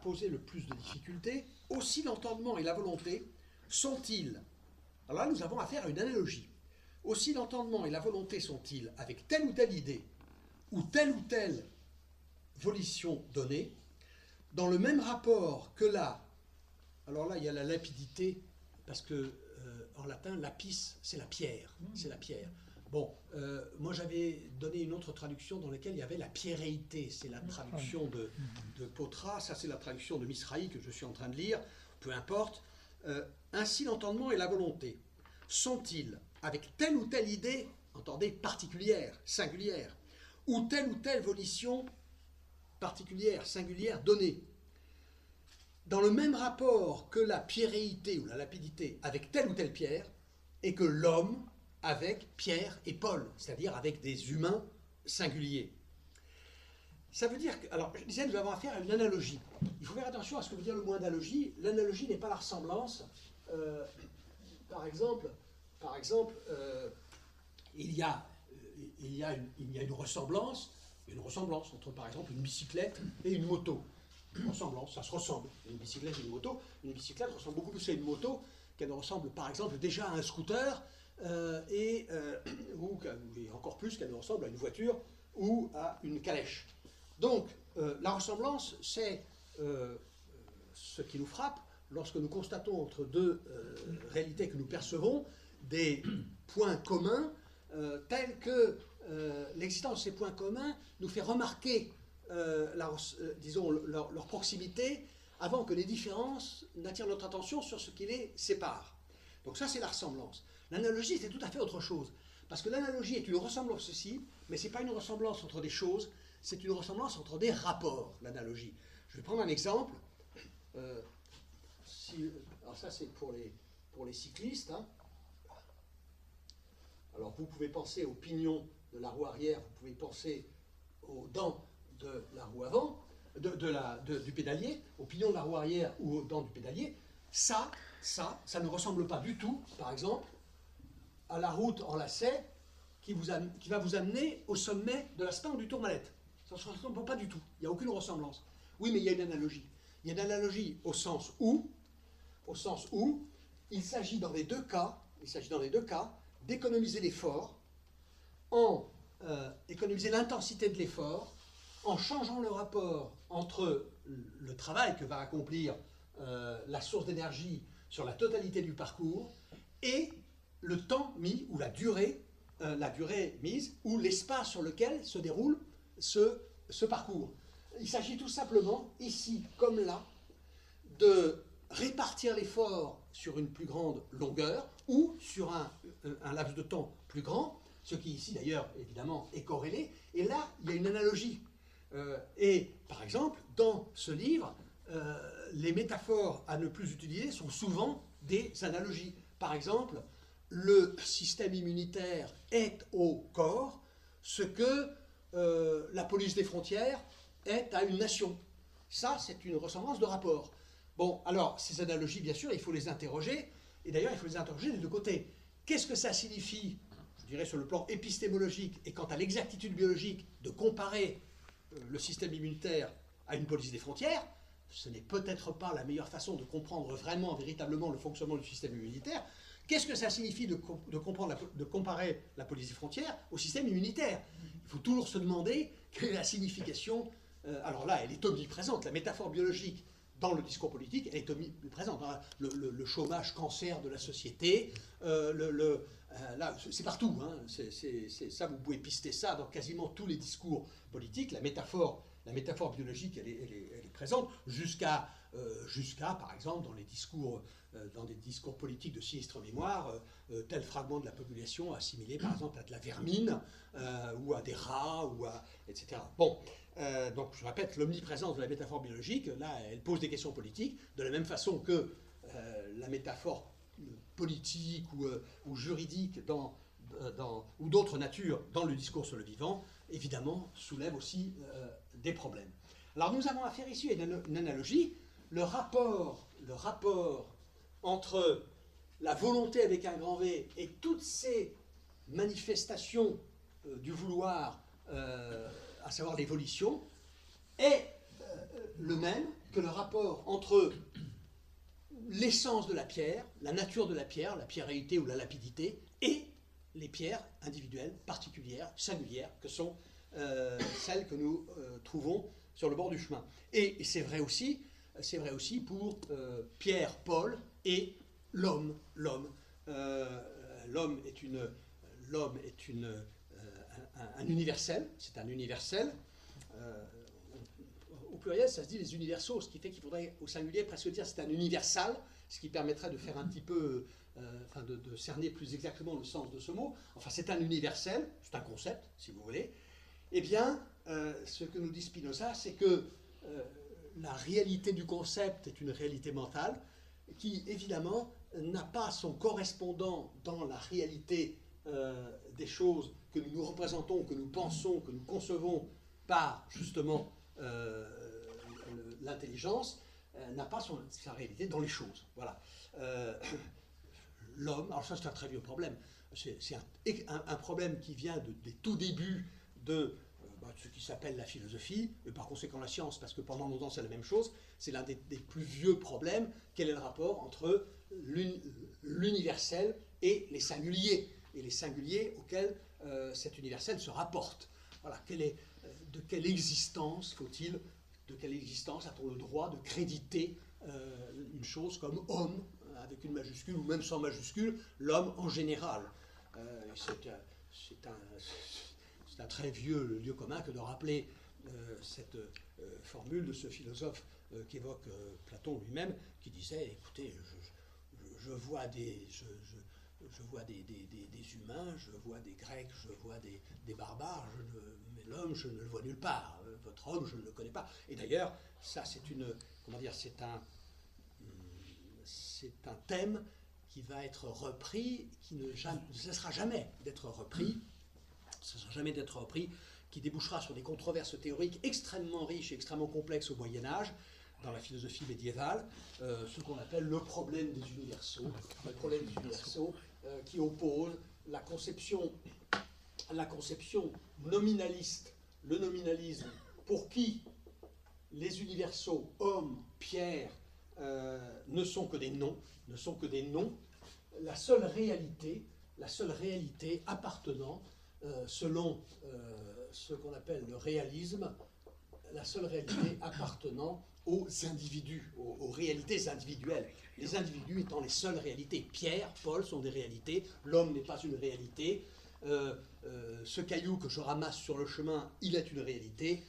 posé le plus de difficultés. Aussi l'entendement et la volonté sont-ils... Alors là, nous avons affaire à une analogie. Aussi l'entendement et la volonté sont-ils avec telle ou telle idée ou telle volition donnée, dans le même rapport que la... Alors là, il y a la lapidité, parce que en latin, lapis, c'est la pierre. C'est la pierre. Bon, moi j'avais donné une autre traduction dans laquelle il y avait la pierréité, c'est la traduction de Potra, ça c'est la traduction de Misrahi que je suis en train de lire, peu importe. Ainsi l'entendement et la volonté sont-ils avec telle ou telle idée, entendez, particulière, singulière, ou telle volition particulière, singulière, donnée, dans le même rapport que la pierréité ou la lapidité avec telle ou telle pierre, et que l'homme avec Pierre et Paul, c'est-à-dire avec des humains singuliers. Ça veut dire que, alors je disais, nous avons affaire à une analogie. Il faut faire attention à ce que veut dire le mot analogie. L'analogie n'est pas la ressemblance. Par exemple, il y a une ressemblance entre, par exemple, une bicyclette et une moto. Une ressemblance, ça se ressemble. Une bicyclette et une moto. Une bicyclette ressemble beaucoup plus à une moto qu'elle ne ressemble, par exemple, déjà à un scooter, ou encore plus qu'elle ne ressemble à une voiture ou à une calèche. Donc, la ressemblance, c'est ce qui nous frappe lorsque nous constatons entre deux réalités que nous percevons des points communs, tels que l'existence de ces points communs nous fait remarquer disons, leur proximité avant que les différences n'attirent notre attention sur ce qui les sépare. Donc ça, c'est la ressemblance. L'analogie, c'est tout à fait autre chose. Parce que l'analogie est une ressemblance aussi, mais ce n'est pas une ressemblance entre des choses, c'est une ressemblance entre des rapports, l'analogie. Je vais prendre un exemple. Alors ça, c'est pour les cyclistes. Hein. Alors vous pouvez penser aux pignons de la roue arrière, vous pouvez penser aux dents de la roue avant, du pédalier, aux pignons de la roue arrière ou aux dents du pédalier. Ça ne ressemble pas du tout, par exemple, à la route en lacet qui va vous amener au sommet de l'Aspin ou du Tourmalet. Ça ne se ressemble pas du tout, il n'y a aucune ressemblance. Oui, mais il y a une analogie. Il y a une analogie au sens où il s'agit dans les deux cas d'économiser l'effort, économiser l'intensité de l'effort, en changeant le rapport entre le travail que va accomplir la source d'énergie sur la totalité du parcours et le temps mis, ou la durée mise, ou l'espace sur lequel se déroule ce parcours. Il s'agit tout simplement, ici comme là, de répartir l'effort sur une plus grande longueur ou sur un laps de temps plus grand, ce qui ici d'ailleurs évidemment est corrélé, et là il y a une analogie. Et par exemple, dans ce livre, les métaphores à ne plus utiliser sont souvent des analogies. Par exemple, le système immunitaire est au corps ce que la police des frontières est à une nation. Ça, c'est une ressemblance de rapport. Bon, alors, ces analogies, bien sûr, il faut les interroger, et d'ailleurs, il faut les interroger des deux côtés. Qu'est-ce que ça signifie, je dirais, sur le plan épistémologique, et quant à l'exactitude biologique, de comparer le système immunitaire à une police des frontières? Ce n'est peut-être pas la meilleure façon de comprendre vraiment, véritablement, le fonctionnement du système immunitaire. Qu'est-ce que ça signifie de comparer la police des frontières au système immunitaire? Il faut toujours se demander quelle est la signification. Alors là, elle est omniprésente. La métaphore biologique dans le discours politique, elle est omniprésente. Le chômage, cancer de la société, là, c'est partout. Hein. Ça, vous pouvez pister ça dans quasiment tous les discours politiques. La métaphore biologique, elle est présente jusqu'à, par exemple, dans des discours politiques de sinistre mémoire, tel fragment de la population assimilé, par exemple, à de la vermine, ou à des rats, etc. Bon, donc je répète, l'omniprésence de la métaphore biologique, là, elle pose des questions politiques, de la même façon que la métaphore politique ou juridique ou d'autres natures dans le discours sur le vivant, évidemment, soulève aussi des problèmes. Alors nous avons affaire ici à une analogie, le rapport entre la volonté avec un grand V et toutes ces manifestations du vouloir, à savoir l'évolution, est le même que le rapport entre l'essence de la pierre, la nature de la pierreité ou la lapidité, et les pierres individuelles, particulières, singulières, que sont celles que nous trouvons sur le bord du chemin. Et c'est vrai aussi pour Pierre, Paul et l'homme. L'homme est un universel, c'est un universel. Au pluriel, ça se dit les universaux, ce qui fait qu'il faudrait au singulier presque dire c'est un universal, ce qui permettrait de faire un petit peu, de cerner plus exactement le sens de ce mot. Enfin, c'est un universel, c'est un concept, si vous voulez. Eh bien, ce que nous dit Spinoza, c'est que la réalité du concept est une réalité mentale qui, évidemment, n'a pas son correspondant dans la réalité des choses que nous nous représentons, que nous pensons, que nous concevons par, justement, l'intelligence, n'a pas sa réalité dans les choses. Voilà. L'homme, alors ça c'est un très vieux problème, c'est un problème qui vient des tout débuts de ce qui s'appelle la philosophie, et par conséquent la science, parce que pendant longtemps c'est la même chose, c'est l'un des plus vieux problèmes. Quel est le rapport entre l'universel et les singuliers auxquels cet universel se rapporte? Voilà, de quelle existence a-t-on le droit de créditer une chose comme homme, avec une majuscule, ou même sans majuscule, l'homme en général? C'est un très vieux lieu commun que de rappeler cette formule de ce philosophe qu'évoque Platon lui-même, qui disait, écoutez, je vois des humains, je vois des Grecs, je vois des barbares, mais l'homme, je ne le vois nulle part. Votre homme, je ne le connais pas. Et d'ailleurs, ça, c'est un thème qui va être repris, qui ne cessera jamais d'être repris, qui débouchera sur des controverses théoriques extrêmement riches et extrêmement complexes au Moyen-Âge, dans la philosophie médiévale, ce qu'on appelle le problème des universaux, qui oppose la conception nominaliste, le nominalisme, pour qui les universaux, hommes, pierre, ne sont que des noms, la seule réalité appartenant, selon ce qu'on appelle le réalisme, la seule réalité appartenant aux individus, aux réalités individuelles. Les individus étant les seules réalités. Pierre, Paul sont des réalités, l'homme n'est pas une réalité, ce caillou que je ramasse sur le chemin, il est une réalité,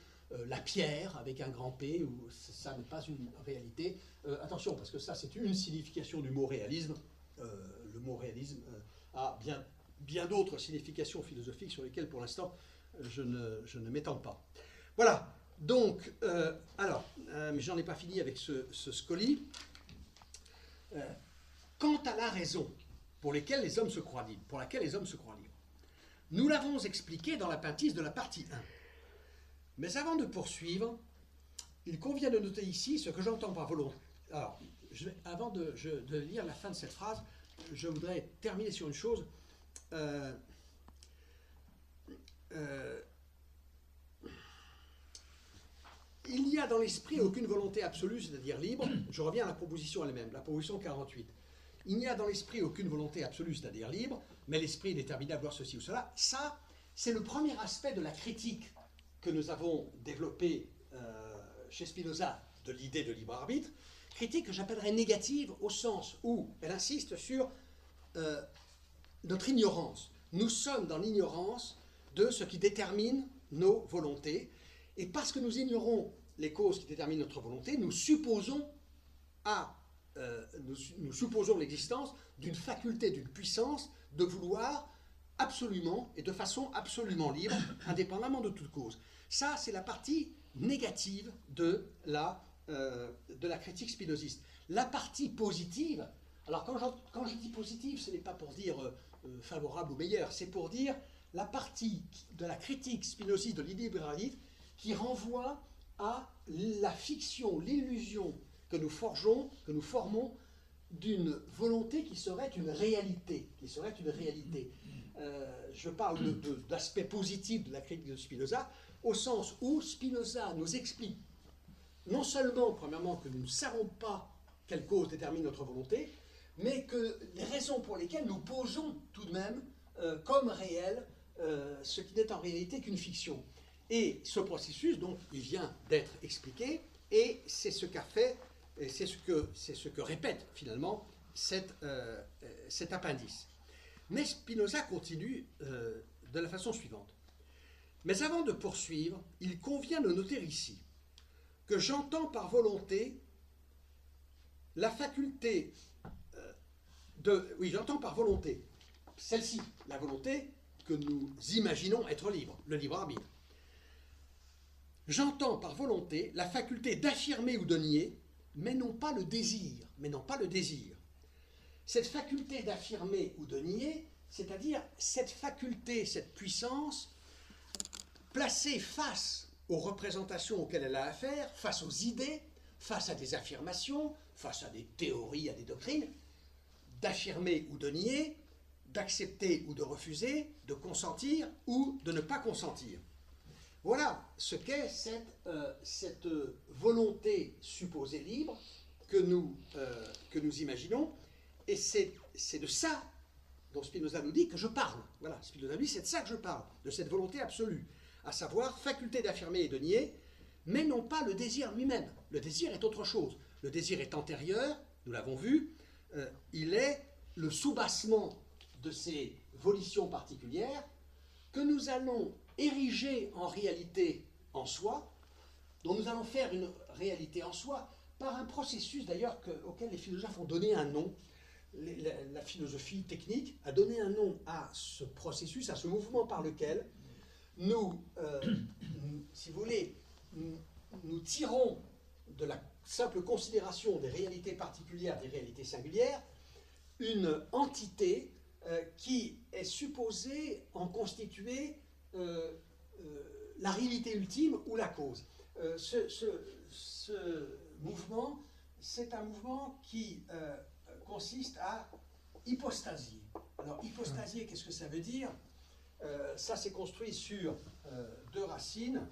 la pierre avec un grand P, ça n'est pas une réalité. Attention, parce que ça c'est une signification du mot réalisme. Le mot réalisme a bien d'autres significations philosophiques sur lesquelles pour l'instant je ne m'étends pas. Voilà. Donc, mais j'en ai pas fini avec ce Scoli. Quant à la raison pour laquelle les hommes se croient libres, nous l'avons expliqué dans l'appendice de la partie 1. Mais avant de poursuivre, il convient de noter ici ce que j'entends par volonté. Alors, avant de lire la fin de cette phrase, je voudrais terminer sur une chose. Il n'y a dans l'esprit aucune volonté absolue, c'est-à-dire libre. Je reviens à la proposition elle-même, la proposition 48. Il n'y a dans l'esprit aucune volonté absolue, c'est-à-dire libre, mais l'esprit est déterminé à voir ceci ou cela. Ça, c'est le premier aspect de la critique que nous avons développée chez Spinoza de l'idée de libre arbitre, critique que j'appellerais négative au sens où elle insiste sur notre ignorance. Nous sommes dans l'ignorance de ce qui détermine nos volontés, et parce que nous ignorons les causes qui déterminent notre volonté, nous supposons l'existence d'une faculté, d'une puissance de vouloir absolument et de façon absolument libre, indépendamment de toute cause. Ça, c'est la partie négative de la critique spinoziste. La partie positive, alors quand je dis positive, ce n'est pas pour dire favorable ou meilleur, c'est pour dire la partie de la critique spinoziste de l'idée libéraliste qui renvoie à la fiction, l'illusion que nous forgeons, que nous formons d'une volonté qui serait une réalité. Je parle d'aspect positif de la critique de Spinoza, au sens où Spinoza nous explique non seulement, premièrement, que nous ne savons pas quelle cause détermine notre volonté, mais que les raisons pour lesquelles nous posons tout de même comme réel ce qui n'est en réalité qu'une fiction. Et ce processus, donc, il vient d'être expliqué, et c'est ce qu'a fait, et c'est ce que répète finalement cet appendice. Mais Spinoza continue de la façon suivante. Mais avant de poursuivre, il convient de noter ici que j'entends par volonté la faculté j'entends par volonté celle-ci, la volonté que nous imaginons être libre, le libre arbitre. J'entends par volonté la faculté d'affirmer ou de nier, mais non pas le désir. Cette faculté d'affirmer ou de nier, c'est-à-dire cette faculté, cette puissance, placée face aux représentations auxquelles elle a affaire, face aux idées, face à des affirmations, face à des théories, à des doctrines, d'affirmer ou de nier, d'accepter ou de refuser, de consentir ou de ne pas consentir. Voilà ce qu'est cette volonté supposée libre que nous imaginons, et c'est de ça dont Spinoza nous dit que je parle. Voilà, Spinoza nous dit c'est de ça que je parle, de cette volonté absolue, à savoir faculté d'affirmer et de nier, mais non pas le désir lui-même. Le désir est autre chose. Le désir est antérieur, nous l'avons vu, il est le soubassement de ces volitions particulières que nous allons ériger en réalité en soi, dont nous allons faire une réalité en soi, par un processus d'ailleurs auquel les philosophes ont donné un nom. La philosophie technique a donné un nom à ce processus, à ce mouvement par lequel nous, si vous voulez, nous tirons de la simple considération des réalités particulières, des réalités singulières, une entité qui est supposée en constituer la réalité ultime ou la cause. Ce mouvement, c'est un mouvement qui consiste à hypostasier. Alors, hypostasier, qu'est-ce que ça veut dire? Ça s'est construit sur deux racines.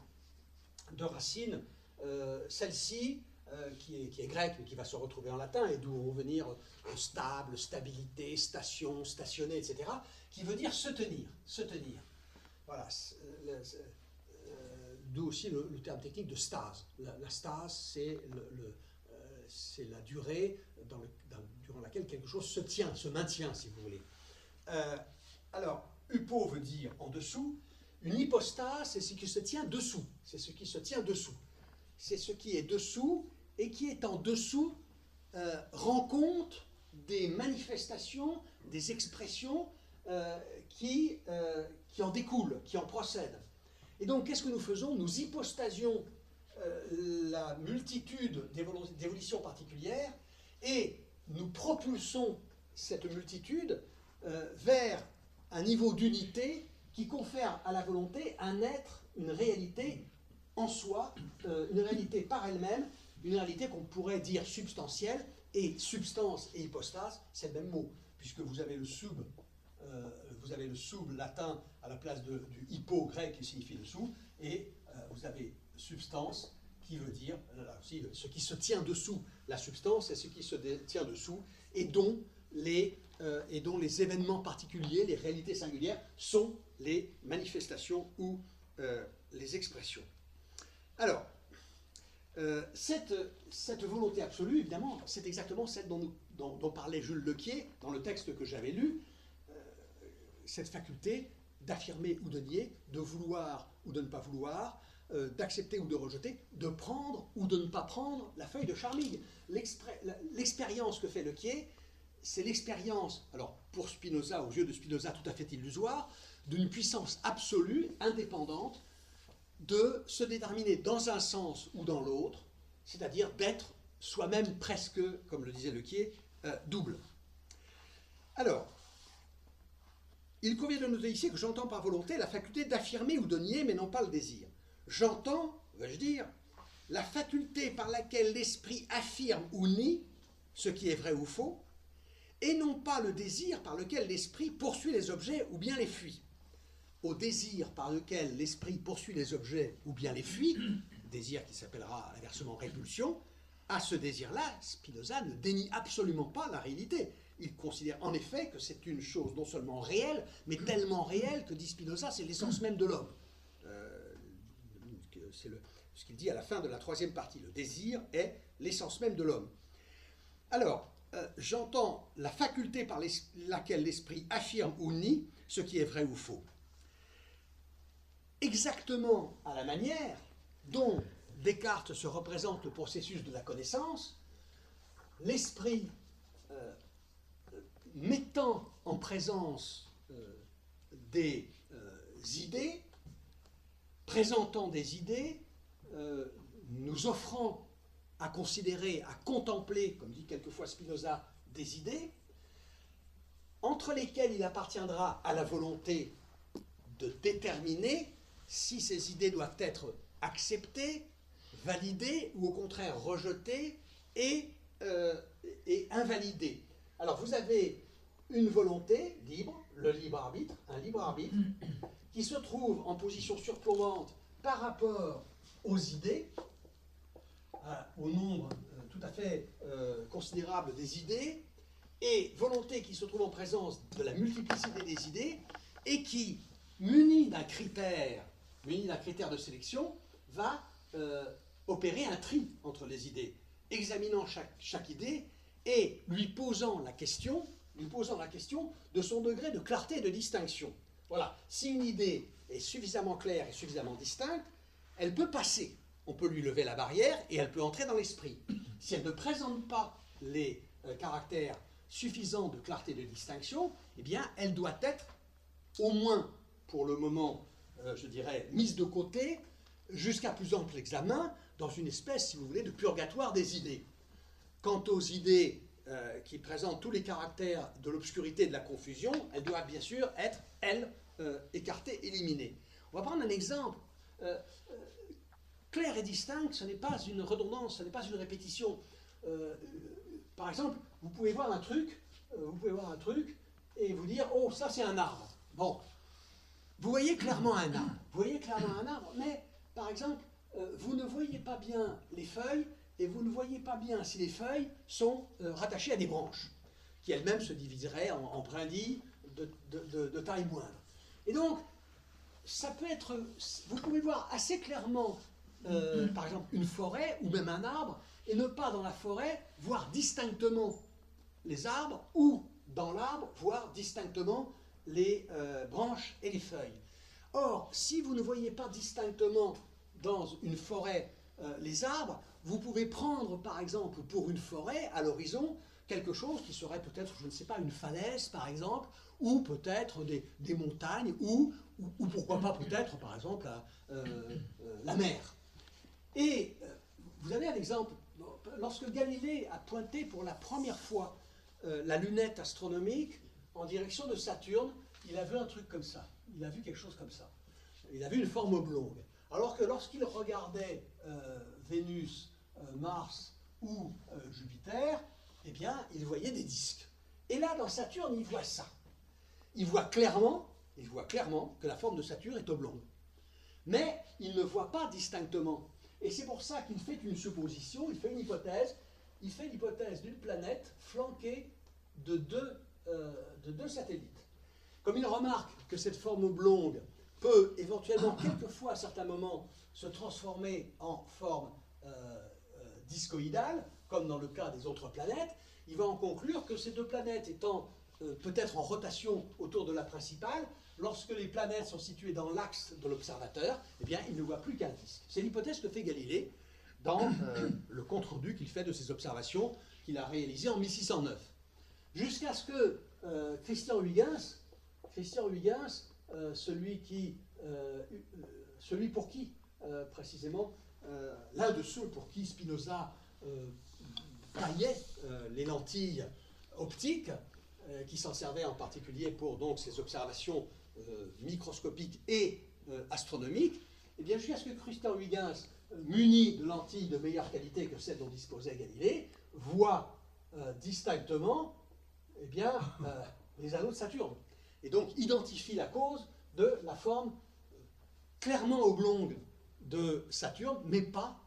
Celle-ci, qui est grecque, mais qui va se retrouver en latin, et d'où vont venir stable, stabilité, station, stationner, etc., qui veut dire se tenir, se tenir. Voilà. D'où aussi le terme technique de stase. La stase, c'est la durée durant laquelle quelque chose se tient, se maintient, si vous voulez. Alors, hypo veut dire en dessous. Une hypostase, c'est ce qui se tient dessous. C'est ce qui se tient dessous. C'est ce qui est dessous et qui est en dessous rend compte des manifestations, des expressions qui en découlent, qui en procèdent. Et donc, qu'est-ce que nous faisons? Nous hypostasions la multitude d'évolutions particulières et nous propulsons cette multitude vers un niveau d'unité qui confère à la volonté un être, une réalité en soi, une réalité par elle-même, une réalité qu'on pourrait dire substantielle, et substance et hypostase, c'est le même mot, puisque vous avez le sub latin à la place du hypo grec qui signifie dessous, et vous avez substance qui veut dire là aussi, ce qui se tient dessous. La substance, c'est ce qui se tient dessous, et dont les événements particuliers, les réalités singulières, sont les manifestations ou les expressions. Alors, cette volonté absolue, évidemment, c'est exactement celle dont parlait Jules Lequier dans le texte que j'avais lu, cette faculté d'affirmer ou de nier, de vouloir ou de ne pas vouloir, d'accepter ou de rejeter, de prendre ou de ne pas prendre la feuille de Charmilles. L'expérience que fait Lequier, c'est l'expérience, alors pour Spinoza, aux yeux de Spinoza tout à fait illusoire, d'une puissance absolue, indépendante, de se déterminer dans un sens ou dans l'autre, c'est-à-dire d'être soi-même presque, comme le disait Lequier, double. Alors, il convient de noter ici que j'entends par volonté la faculté d'affirmer ou de nier, mais non pas le désir. J'entends, veux-je dire, la faculté par laquelle l'esprit affirme ou nie ce qui est vrai ou faux, et non pas le désir par lequel l'esprit poursuit les objets ou bien les fuit. Au désir par lequel l'esprit poursuit les objets ou bien les fuit, désir qui s'appellera l'inversement répulsion, à ce désir-là, Spinoza ne dénie absolument pas la réalité. Il considère en effet que c'est une chose non seulement réelle, mais tellement réelle que, dit Spinoza, c'est l'essence même de l'homme. C'est ce qu'il dit à la fin de la troisième partie. Le désir est l'essence même de l'homme. Alors, j'entends la faculté par laquelle l'esprit affirme ou nie ce qui est vrai ou faux. Exactement à la manière dont Descartes se représente le processus de la connaissance, l'esprit mettant en présence des idées, présentant des idées, nous offrant à considérer, à contempler, comme dit quelquefois Spinoza, des idées, entre lesquelles il appartiendra à la volonté de déterminer si ces idées doivent être acceptées, validées, ou au contraire rejetées et invalidées. Alors vous avez une volonté libre, le libre arbitre, un libre arbitre, qui se trouve en position surplombante par rapport aux idées, au nombre tout à fait considérable des idées, et volonté qui se trouve en présence de la multiplicité des idées, et qui, muni d'un critère de sélection, va opérer un tri entre les idées, examinant chaque idée et lui posant la question de son degré de clarté et de distinction. Voilà, si une idée est suffisamment claire et suffisamment distincte, elle peut passer. On peut lui lever la barrière et elle peut entrer dans l'esprit. Si elle ne présente pas les caractères suffisants de clarté et de distinction, eh bien, elle doit être, au moins pour le moment, je dirais, mise de côté, jusqu'à plus ample examen, dans une espèce, si vous voulez, de purgatoire des idées. Quant aux idées qui présentent tous les caractères de l'obscurité et de la confusion, elles doivent bien sûr être, elles, écartées, éliminées. On va prendre un exemple. Clair et distinct, ce n'est pas une redondance, ce n'est pas une répétition. Par exemple, vous pouvez voir un truc et vous dire « Oh, ça c'est un arbre ». Bon, vous voyez clairement un arbre, mais par exemple, vous ne voyez pas bien les feuilles et vous ne voyez pas bien si les feuilles sont rattachées à des branches, qui elles-mêmes se diviseraient en brindilles de taille moindre. Et donc, ça peut être, vous pouvez voir assez clairement, par exemple, une forêt ou même un arbre, et ne pas dans la forêt voir distinctement les arbres, ou dans l'arbre voir distinctement les branches et les feuilles. Or, si vous ne voyez pas distinctement dans une forêt les arbres, vous pouvez prendre par exemple pour une forêt à l'horizon quelque chose qui serait peut-être, je ne sais pas, une falaise par exemple, ou peut-être des montagnes, ou pourquoi pas peut-être par exemple la mer. Et vous avez un exemple, lorsque Galilée a pointé pour la première fois la lunette astronomique en direction de Saturne, il a vu un truc comme ça, il a vu quelque chose comme ça, il a vu une forme oblongue. Alors que lorsqu'il regardait Vénus, Mars ou Jupiter, eh bien, il voyait des disques. Et là, dans Saturne, il voit ça. Il voit clairement que la forme de Saturne est oblongue. Mais il ne voit pas distinctement. Et c'est pour ça qu'il fait une supposition, il fait une hypothèse. Il fait l'hypothèse d'une planète flanquée de deux satellites. Comme il remarque que cette forme oblongue peut éventuellement, quelquefois à certains moments, se transformer en forme discoïdale, comme dans le cas des autres planètes, il va en conclure que ces deux planètes étant peut-être en rotation autour de la principale, lorsque les planètes sont situées dans l'axe de l'observateur, eh bien, il ne voit plus qu'un disque. C'est l'hypothèse que fait Galilée dans le compte-rendu qu'il fait de ses observations qu'il a réalisées en 1609. Jusqu'à ce que Christian Huygens, celui pour qui, précisément, l'un de ceux pour qui Spinoza taillait les lentilles optiques, qui s'en servait en particulier pour donc ses observations microscopiques et astronomiques, et bien jusqu'à ce que Christian Huygens, muni de lentilles de meilleure qualité que celles dont disposait Galilée, voit distinctement eh bien, les anneaux de Saturne. Et donc identifie la cause de la forme clairement oblongue de Saturne, mais pas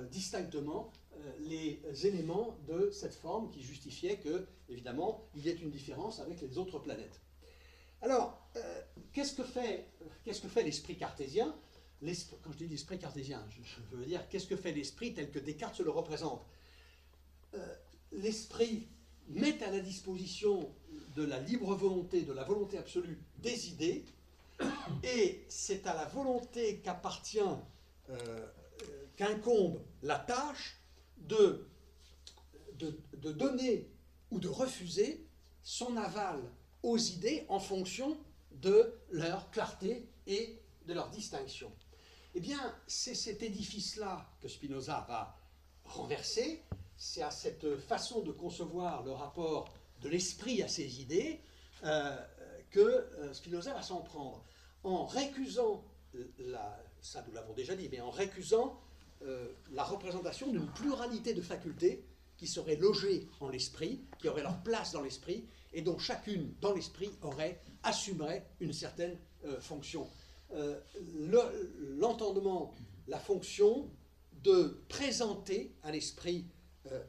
distinctement les éléments de cette forme qui justifiaient que, évidemment, il y ait une différence avec les autres planètes. Alors, qu'est-ce que fait l'esprit cartésien? Quand je dis l'esprit cartésien, je veux dire, qu'est-ce que fait l'esprit tel que Descartes se le représente? L'esprit met à la disposition de la libre volonté, de la volonté absolue des idées, et c'est à la volonté qu'incombe la tâche de donner ou de refuser son aval aux idées en fonction de leur clarté et de leur distinction. Eh bien, c'est cet édifice-là que Spinoza va renverser, c'est à cette façon de concevoir le rapport de l'esprit à ses idées que Spinoza va s'en prendre, en récusant, ça nous l'avons déjà dit, mais en récusant la représentation d'une pluralité de facultés qui seraient logées en l'esprit, qui auraient leur place dans l'esprit, et dont chacune dans l'esprit assumerait une certaine fonction. L'entendement, la fonction de présenter à l'esprit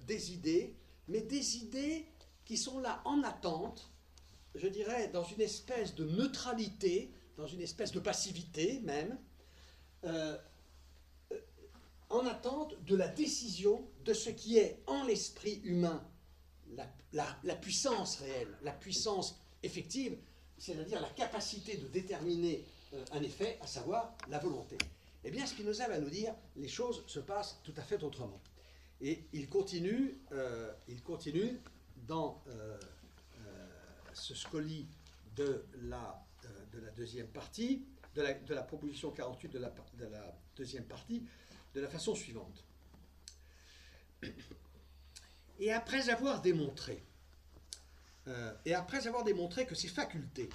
des idées, mais des idées qui sont là en attente, je dirais dans une espèce de neutralité, dans une espèce de passivité même, en attente de la décision de ce qui est en l'esprit humain la puissance réelle, la puissance effective, c'est-à-dire la capacité de déterminer un effet, à savoir la volonté. Eh bien, Spinoza va nous dire les choses se passent tout à fait autrement. Et il continue dans ce scoli de la deuxième partie, de la proposition 48 de la deuxième partie, de la façon suivante. Et après avoir démontré que ces facultés,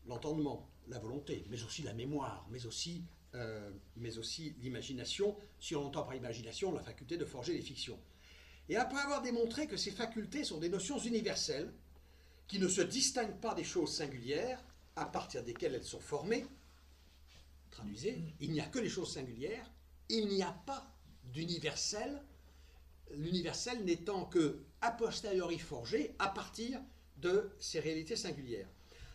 l'entendement, la volonté, mais aussi la mémoire, mais aussi l'imagination, si on entend par imagination la faculté de forger les fictions, et après avoir démontré que ces facultés sont des notions universelles, qui ne se distinguent pas des choses singulières, à partir desquelles elles sont formées, traduisez, il n'y a que les choses singulières, il n'y a pas d'universel, l'universel n'étant que a posteriori forgé à partir de ces réalités singulières.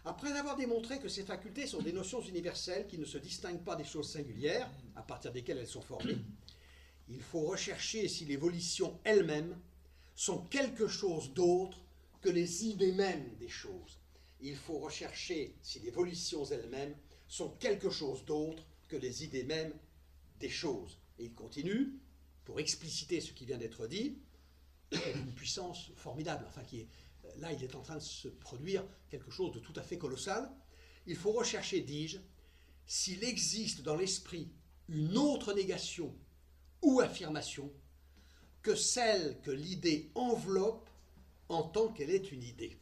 Après avoir démontré que ces facultés sont des notions universelles qui ne se distinguent pas des choses singulières, à partir desquelles elles sont formées, il faut rechercher si les volitions elles-mêmes sont quelque chose d'autre que les idées mêmes des choses. Il faut rechercher si les volitions elles-mêmes sont quelque chose d'autre que les idées mêmes des choses. Et il continue, pour expliciter ce qui vient d'être dit, une puissance formidable, enfin là il est en train de se produire quelque chose de tout à fait colossal. Il faut rechercher, dis-je, s'il existe dans l'esprit une autre négation ou affirmation que celle que l'idée enveloppe en tant qu'elle est une idée.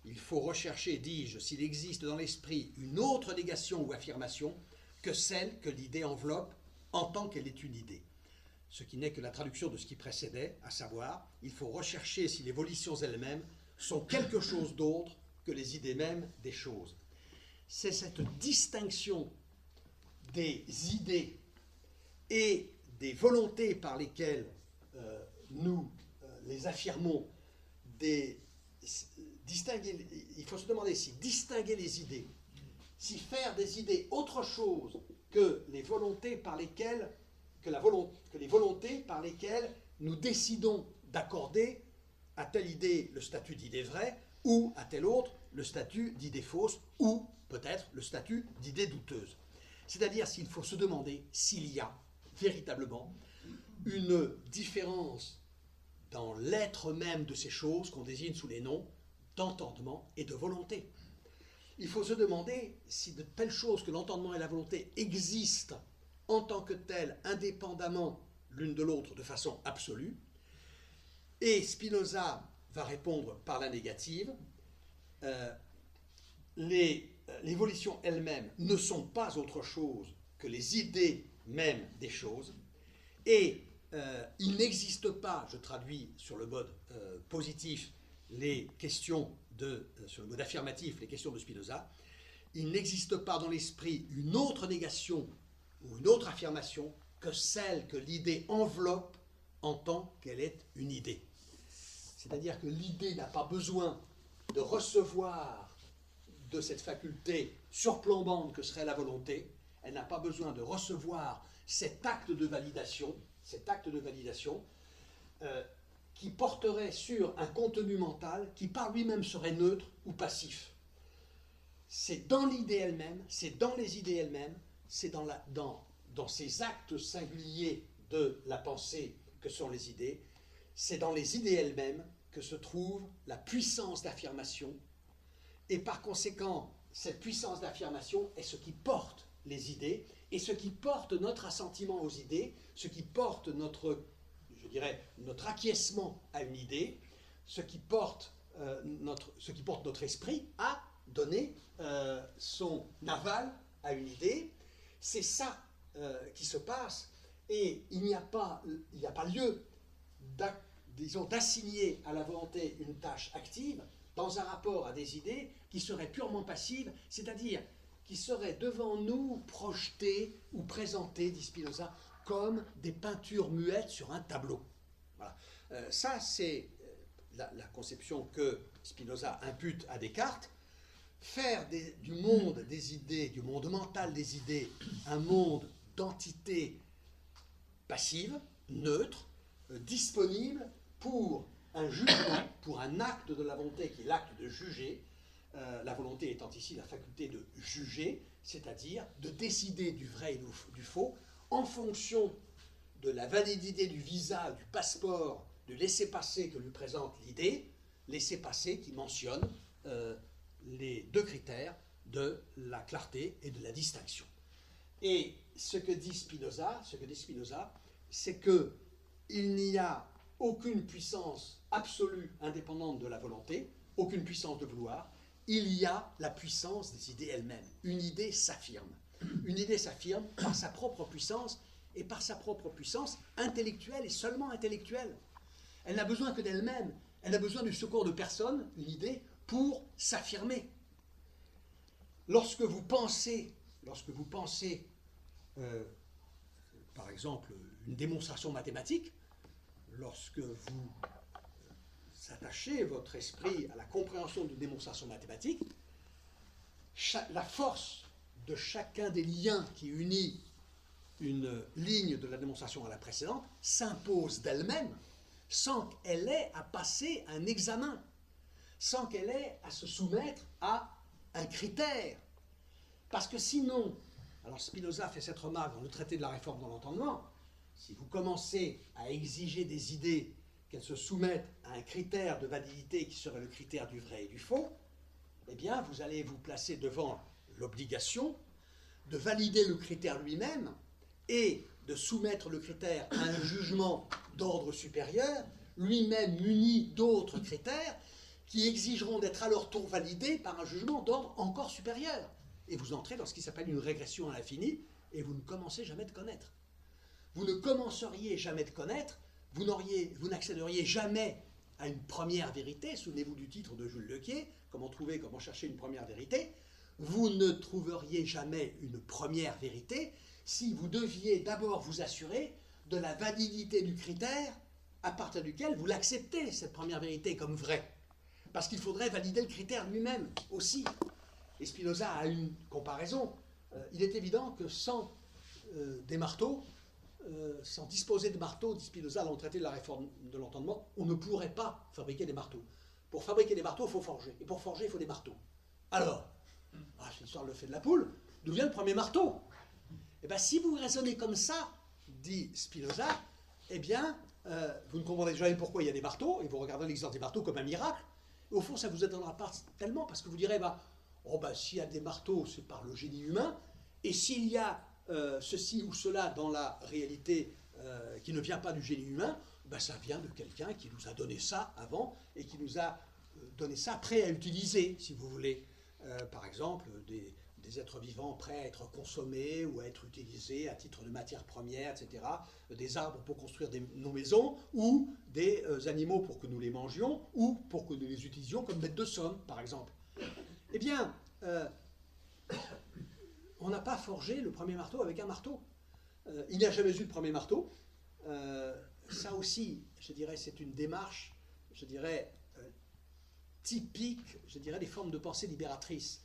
Il faut rechercher, dis-je, s'il existe dans l'esprit une autre négation ou affirmation que celle que l'idée enveloppe en tant qu'elle est une idée. Ce qui n'est que la traduction de ce qui précédait, à savoir, il faut rechercher si les volitions elles-mêmes sont quelque chose d'autre que les idées mêmes des choses. C'est cette distinction des idées et des volontés par lesquelles nous les affirmons, il faut se demander si distinguer les idées, si faire des idées autre chose que les volontés par lesquelles, que les volontés par lesquelles nous décidons d'accorder à telle idée le statut d'idée vraie, ou à telle autre le statut d'idée fausse, ou peut-être le statut d'idée douteuse. C'est-à-dire s'il faut se demander s'il y a véritablement une différence dans l'être même de ces choses qu'on désigne sous les noms d'entendement et de volonté. Il faut se demander si de telles choses que l'entendement et la volonté existent en tant que telles, indépendamment l'une de l'autre de façon absolue. Et Spinoza va répondre par la négative. Les volitions elles-mêmes ne sont pas autre chose que les idées mêmes des choses. Et il n'existe pas, je traduis sur le mode positif les questions sur le mode affirmatif, les questions de Spinoza, il n'existe pas dans l'esprit une autre négation ou une autre affirmation que celle que l'idée enveloppe en tant qu'elle est une idée. C'est-à-dire que l'idée n'a pas besoin de recevoir de cette faculté surplombante que serait la volonté, elle n'a pas besoin de recevoir cet acte de validation, qui porterait sur un contenu mental qui par lui-même serait neutre ou passif. C'est dans l'idée elle-même, c'est dans les idées elles-mêmes, c'est dans ces actes singuliers de la pensée que sont les idées, c'est dans les idées elles-mêmes que se trouve la puissance d'affirmation, et par conséquent, cette puissance d'affirmation est ce qui porte les idées, et ce qui porte notre assentiment aux idées, ce qui porte notre acquiescement à une idée, ce qui porte notre esprit à donner son aval à une idée. C'est ça qui se passe, et il n'y a pas lieu d'assigner à la volonté une tâche active dans un rapport à des idées qui seraient purement passives, c'est-à-dire qui seraient devant nous projetées ou présentées, dit Spinoza, comme des peintures muettes sur un tableau. Voilà. Ça, c'est la conception que Spinoza impute à Descartes. Faire du monde des idées, du monde mental des idées, un monde d'entités passives, neutres, disponibles pour un jugement, pour un acte de la volonté qui est l'acte de juger, la volonté étant ici la faculté de juger, c'est-à-dire de décider du vrai et du faux en fonction de la validité du visa, du passeport, du laissez-passer que lui présente l'idée, laissez-passer qui mentionne les deux critères de la clarté et de la distinction. Et ce que dit Spinoza, c'est qu'il n'y a aucune puissance absolue indépendante de la volonté, aucune puissance de vouloir, il y a la puissance des idées elles-mêmes. Une idée s'affirme. Une idée s'affirme par sa propre puissance, et par sa propre puissance intellectuelle et seulement intellectuelle. Elle n'a besoin que d'elle-même, elle n'a besoin du secours de personne, une idée, pour s'affirmer. Lorsque vous pensez, par exemple, une démonstration mathématique, lorsque vous attachez votre esprit à la compréhension d'une démonstration mathématique, la force de chacun des liens qui unit une ligne de la démonstration à la précédente s'impose d'elle-même sans qu'elle ait à passer un examen, sans qu'elle ait à se soumettre à un critère. Parce que sinon, alors Spinoza fait cette remarque dans le traité de la réforme dans l'entendement, si vous commencez à exiger des idées qu'elles se soumettent à un critère de validité qui serait le critère du vrai et du faux, eh bien vous allez vous placer devant l'obligation de valider le critère lui-même et de soumettre le critère à un jugement d'ordre supérieur, lui-même muni d'autres critères qui exigeront d'être à leur tour validés par un jugement d'ordre encore supérieur. Et vous entrez dans ce qui s'appelle une régression à l'infini, et vous ne commencez jamais de connaître. Vous ne commenceriez jamais de connaître, vous n'accéderiez jamais à une première vérité, souvenez-vous du titre de Jules Lequier, comment chercher une première vérité, vous ne trouveriez jamais une première vérité si vous deviez d'abord vous assurer de la validité du critère à partir duquel vous l'acceptez, cette première vérité, comme vraie. Parce qu'il faudrait valider le critère lui-même aussi. Et Spinoza a une comparaison. Il est évident que sans des marteaux, sans disposer de marteaux, dit Spinoza dans le traité de la réforme de l'entendement, on ne pourrait pas fabriquer des marteaux. Pour fabriquer des marteaux, il faut forger. Et pour forger, il faut des marteaux. Alors, c'est l'histoire le fait de la poule, d'où vient le premier marteau? Eh bien, si vous raisonnez comme ça, dit Spinoza, eh bien, vous ne comprendrez jamais pourquoi il y a des marteaux, et vous regardez l'existence des marteaux comme un miracle. Et au fond, ça ne vous étonnera pas tellement, parce que vous direz, s'il y a des marteaux, c'est par le génie humain, et s'il y a ceci ou cela dans la réalité qui ne vient pas du génie humain, ça vient de quelqu'un qui nous a donné ça avant, et qui nous a donné ça prêt à utiliser, si vous voulez. Par exemple, des êtres vivants prêts à être consommés ou à être utilisés à titre de matière première, etc. Des arbres pour construire nos maisons, ou des animaux pour que nous les mangions, ou pour que nous les utilisions comme bêtes de somme, par exemple. Eh bien, on n'a pas forgé le premier marteau avec un marteau. Il n'y a jamais eu de premier marteau. Ça aussi, je dirais, c'est une démarche, typique, des formes de pensée libératrice,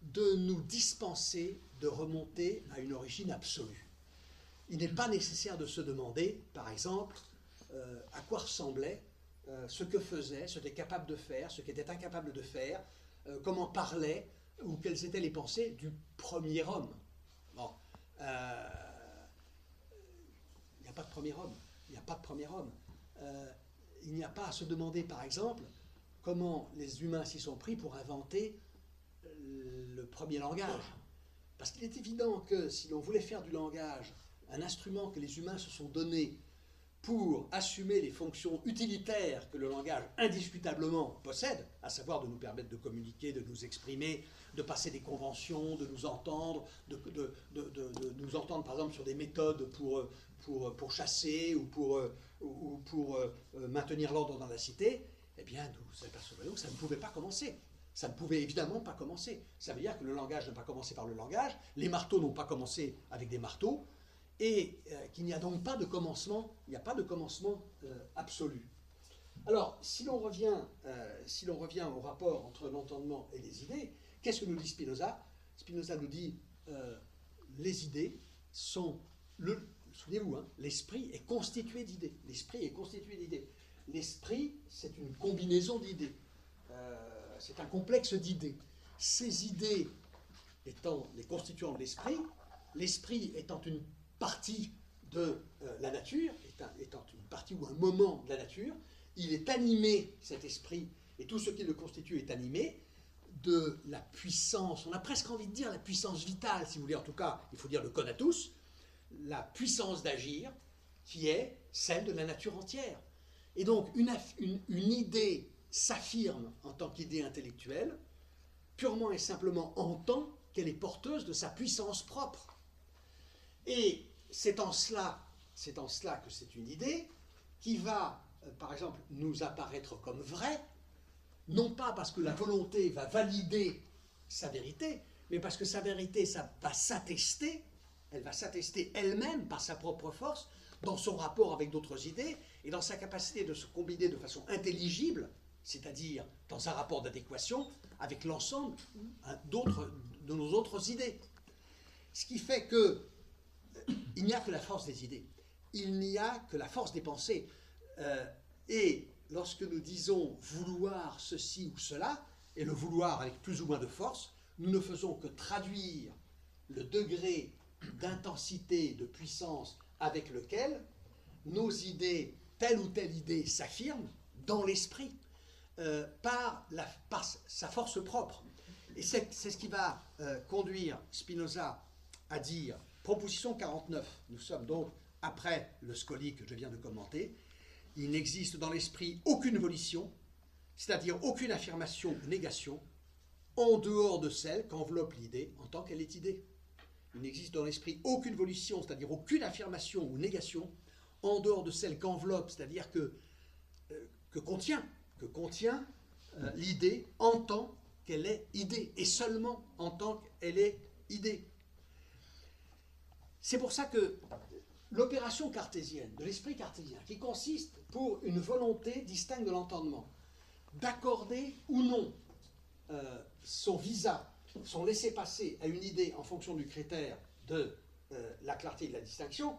de nous dispenser de remonter à une origine absolue. Il n'est pas nécessaire de se demander, par exemple, à quoi ressemblait ce que faisait, ce qu'était capable de faire, ce qui était incapable de faire, comment parlait, ou quelles étaient les pensées du premier homme. Bon, il n'y a pas de premier homme. Il n'y a pas de premier homme. Il n'y a pas à se demander, par exemple, comment les humains s'y sont pris pour inventer le premier langage. Parce qu'il est évident que si l'on voulait faire du langage un instrument que les humains se sont donné pour assumer les fonctions utilitaires que le langage indiscutablement possède, à savoir de nous permettre de communiquer, de nous exprimer, de passer des conventions, de nous entendre, de nous entendre par exemple sur des méthodes pour chasser ou pour maintenir l'ordre dans la cité, eh bien nous apercevons que ça ne pouvait pas commencer. Ça ne pouvait évidemment pas commencer. Ça veut dire que le langage n'a pas commencé par le langage, les marteaux n'ont pas commencé avec des marteaux, et qu'il n'y a donc pas de commencement, il n'y a pas de commencement absolu. Alors, si l'on revient au rapport entre l'entendement et les idées, qu'est-ce que nous dit Spinoza? Spinoza nous dit les idées sont, souvenez-vous, l'esprit est constitué d'idées. L'esprit est constitué d'idées. L'esprit, c'est une combinaison d'idées. c'est un complexe d'idées. Ces idées étant les constituants de l'esprit, l'esprit étant une partie de la nature, étant une partie ou un moment de la nature, il est animé, cet esprit, et tout ce qui le constitue est animé, de la puissance, on a presque envie de dire la puissance vitale, si vous voulez, en tout cas, il faut dire le conatus, la puissance d'agir, qui est celle de la nature entière. Et donc, une idée s'affirme en tant qu'idée intellectuelle, purement et simplement en tant qu'elle est porteuse de sa puissance propre. Et c'est en cela que c'est une idée qui va, par exemple, nous apparaître comme vraie, non pas parce que la volonté va valider sa vérité, mais parce que sa vérité, ça va s'attester, elle va s'attester elle-même par sa propre force, dans son rapport avec d'autres idées, et dans sa capacité de se combiner de façon intelligible, c'est-à-dire dans un rapport d'adéquation avec l'ensemble de nos autres idées. Ce qui fait que il n'y a que la force des idées, il n'y a que la force des pensées. Et lorsque nous disons vouloir ceci ou cela, et le vouloir avec plus ou moins de force, nous ne faisons que traduire le degré d'intensité, de puissance avec lequel nos idées, telle ou telle idée, s'affirment dans l'esprit, par sa force propre. Et c'est ce qui va conduire Spinoza à dire, proposition 49, nous sommes donc après le Scoli que je viens de commenter, il n'existe dans l'esprit aucune volition, c'est-à-dire aucune affirmation ou négation, en dehors de celle qu'enveloppe l'idée en tant qu'elle est idée. Il n'existe dans l'esprit aucune volition, c'est-à-dire aucune affirmation ou négation, en dehors de celle qu'enveloppe, c'est-à-dire que contient l'idée en tant qu'elle est idée, et seulement en tant qu'elle est idée. C'est pour ça que l'opération cartésienne, de l'esprit cartésien, qui consiste pour une volonté distincte de l'entendement, d'accorder ou non son visa, son laissez-passer à une idée en fonction du critère de la clarté et de la distinction,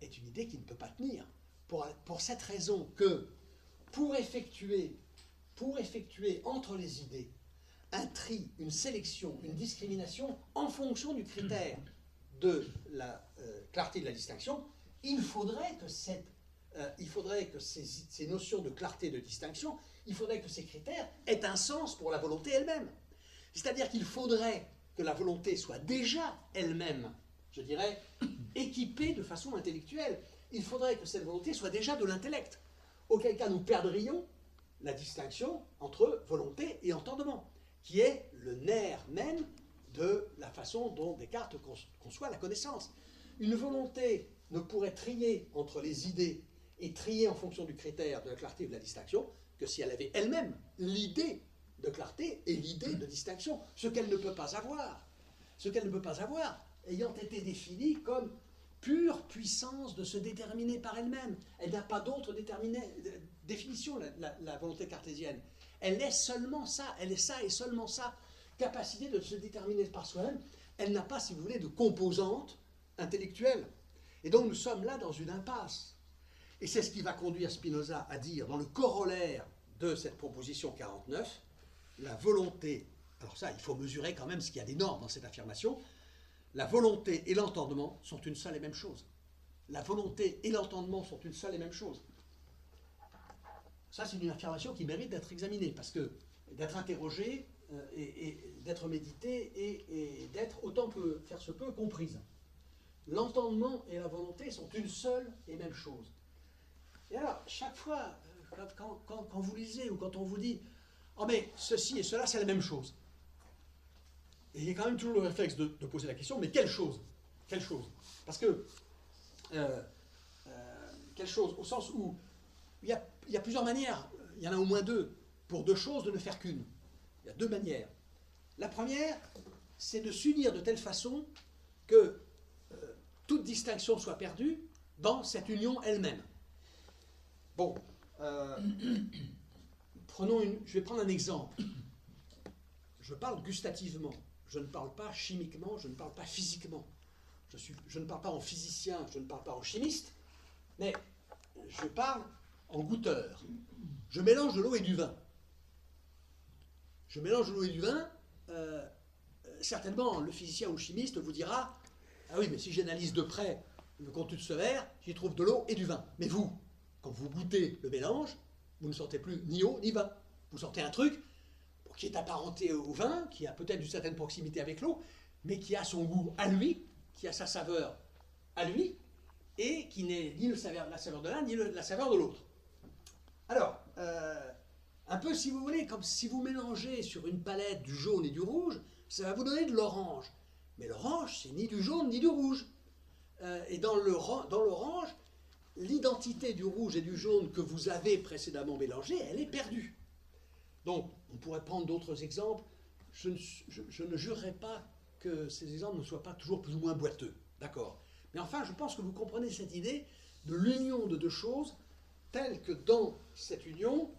est une idée qui ne peut pas tenir. Pour cette raison que, pour effectuer entre les idées un tri, une sélection, une discrimination en fonction du critère de la clarté et de la distinction, il faudrait que ces notions de clarté et de distinction, il faudrait que ces critères aient un sens pour la volonté elle-même. C'est-à-dire qu'il faudrait que la volonté soit déjà elle-même, je dirais, équipée de façon intellectuelle. Il faudrait que cette volonté soit déjà de l'intellect. Auquel cas nous perdrions la distinction entre volonté et entendement, qui est le nerf même de la façon dont Descartes conçoit la connaissance. Une volonté ne pourrait trier entre les idées et trier en fonction du critère de la clarté et de la distinction que si elle avait elle-même l'idée de clarté et l'idée de distinction, ce qu'elle ne peut pas avoir. Ce qu'elle ne peut pas avoir, ayant été définie comme pure puissance de se déterminer par elle-même. Elle n'a pas d'autre définition, la volonté cartésienne. Elle est seulement ça, elle est ça et seulement ça. Capacité de se déterminer par soi-même, elle n'a pas, si vous voulez, de composante intellectuelle. Et donc nous sommes là dans une impasse. Et c'est ce qui va conduire Spinoza à dire, dans le corollaire de cette proposition 49, la volonté, alors ça, il faut mesurer quand même ce qu'il y a d'énorme dans cette affirmation, la volonté et l'entendement sont une seule et même chose. La volonté et l'entendement sont une seule et même chose. Ça, c'est une affirmation qui mérite d'être examinée, parce que d'être interrogée et d'être méditée et d'être, autant que faire se peut, comprise. L'entendement et la volonté sont une seule et même chose. Et alors, chaque fois, quand vous lisez ou quand on vous dit « Oh mais ceci et cela, c'est la même chose », et il y a quand même toujours le réflexe de poser la question « Mais quelle chose ?» Quelle chose ? Parce que, quelle chose ? Au sens où il y a plusieurs manières, il y en a au moins deux, pour deux choses de ne faire qu'une. Il y a deux manières. La première, c'est de s'unir de telle façon que toute distinction soit perdue dans cette union elle-même. Bon, je vais prendre un exemple. Je parle gustativement, je ne parle pas chimiquement, je ne parle pas physiquement. Je ne parle pas en physicien, je ne parle pas en chimiste, mais je parle en goûteur. Je mélange de l'eau et du vin. je mélange de l'eau et du vin, certainement le physicien ou le chimiste vous dira « Ah oui, mais si j'analyse de près le contenu de ce verre, j'y trouve de l'eau et du vin. » Mais vous, quand vous goûtez le mélange, vous ne sentez plus ni eau ni vin. Vous sentez un truc qui est apparenté au vin, qui a peut-être une certaine proximité avec l'eau, mais qui a son goût à lui, qui a sa saveur à lui, et qui n'est ni la saveur de l'un, ni la saveur de l'autre. Alors, un peu, si vous voulez, comme si vous mélangez sur une palette du jaune et du rouge, ça va vous donner de l'orange. Mais l'orange, c'est ni du jaune ni du rouge. Et dans l'orange, l'identité du rouge et du jaune que vous avez précédemment mélangée, elle est perdue. Donc, on pourrait prendre d'autres exemples. Je ne jurerai pas que ces exemples ne soient pas toujours plus ou moins boiteux. D'accord. Mais enfin, je pense que vous comprenez cette idée de l'union de deux choses, telle que dans cette union,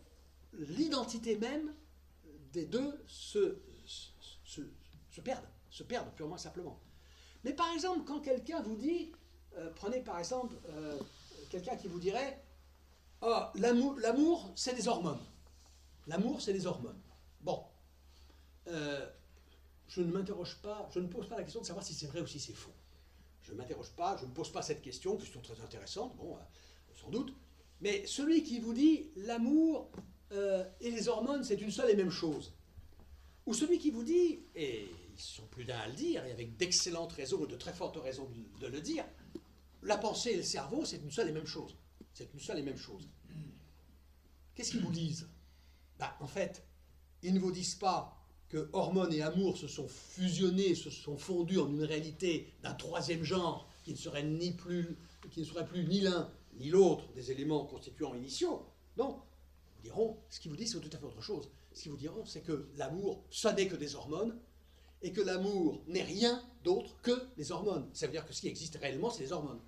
l'identité même des deux se perdent purement et simplement. Mais par exemple, quand quelqu'un vous dit, prenez par exemple quelqu'un qui vous dirait « Oh, l'amour, c'est des hormones. L'amour, c'est des hormones. » Bon, je ne m'interroge pas, je ne pose pas la question de savoir si c'est vrai ou si c'est faux. Je ne m'interroge pas, je ne pose pas cette question très intéressante, bon, sans doute. Mais celui qui vous dit l'amour et les hormones, c'est une seule et même chose. Ou celui qui vous dit, et ils sont plus d'un à le dire, et avec d'excellentes raisons et de très fortes raisons de le dire, la pensée et le cerveau, c'est une seule et même chose. C'est une seule et même chose. Qu'est-ce qu'ils vous disent? En fait, ils ne vous disent pas que hormones et amour se sont fusionnés, se sont fondus en une réalité d'un troisième genre qui ne serait plus ni l'un ni l'autre des éléments constituants initiaux. Non, ils diront, ce qu'ils vous disent, c'est tout à fait autre chose. Ce qu'ils vous diront, c'est que l'amour, ça n'est que des hormones, et que l'amour n'est rien d'autre que les hormones. Ça veut dire que ce qui existe réellement, c'est les hormones.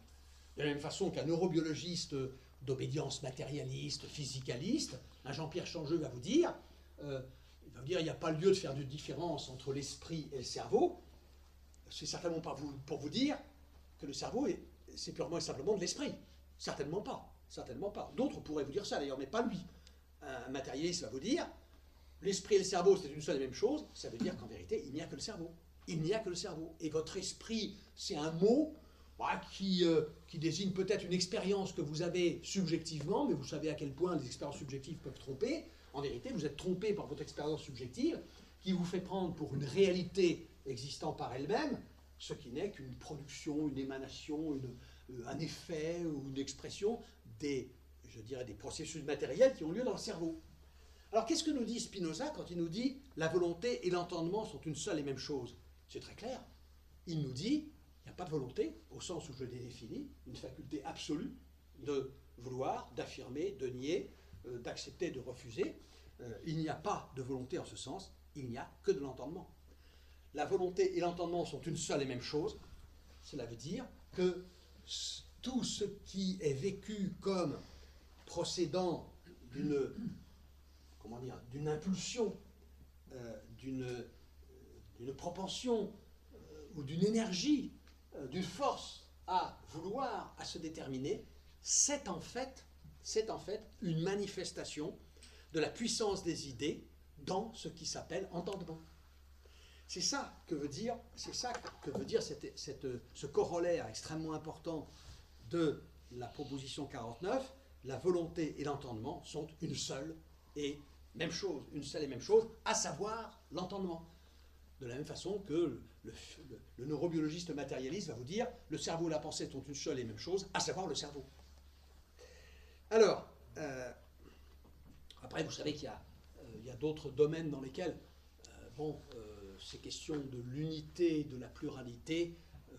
De la même façon qu'un neurobiologiste d'obédience matérialiste, physicaliste, un Jean-Pierre Changeux va vous dire, il n'y a pas lieu de faire de différence entre l'esprit et le cerveau. C'est certainement pas pour vous dire que le cerveau, c'est purement et simplement de l'esprit. Certainement pas. Certainement pas. D'autres pourraient vous dire ça d'ailleurs, mais pas lui. Un matérialiste va vous dire, l'esprit et le cerveau, c'est une seule et même chose. Ça veut dire qu'en vérité, il n'y a que le cerveau. Il n'y a que le cerveau. Et votre esprit, c'est un mot qui désigne peut-être une expérience que vous avez subjectivement, mais vous savez à quel point les expériences subjectives peuvent tromper. En vérité, vous êtes trompé par votre expérience subjective, qui vous fait prendre pour une réalité existant par elle-même, ce qui n'est qu'une production, une émanation, un effet ou une expression des processus matériels qui ont lieu dans le cerveau. Alors, qu'est-ce que nous dit Spinoza quand il nous dit « la volonté et l'entendement sont une seule et même chose » C'est très clair. Il nous dit « il n'y a pas de volonté, au sens où je l'ai défini, une faculté absolue de vouloir, d'affirmer, de nier, d'accepter, de refuser. Il n'y a pas de volonté en ce sens, il n'y a que de l'entendement. La volonté et l'entendement sont une seule et même chose. Cela veut dire que tout ce qui est vécu comme procédant d'une impulsion, d'une propension ou d'une énergie, d'une force à vouloir, à se déterminer, c'est en fait une manifestation de la puissance des idées dans ce qui s'appelle entendement. C'est ça que veut dire ce corollaire extrêmement important de la proposition 49. La volonté et l'entendement sont une seule et même chose, à savoir l'entendement. De la même façon que le neurobiologiste matérialiste va vous dire le cerveau et la pensée sont une seule et même chose, à savoir le cerveau. Alors, après, vous savez qu'il y a d'autres domaines dans lesquels ces questions de l'unité, de la pluralité,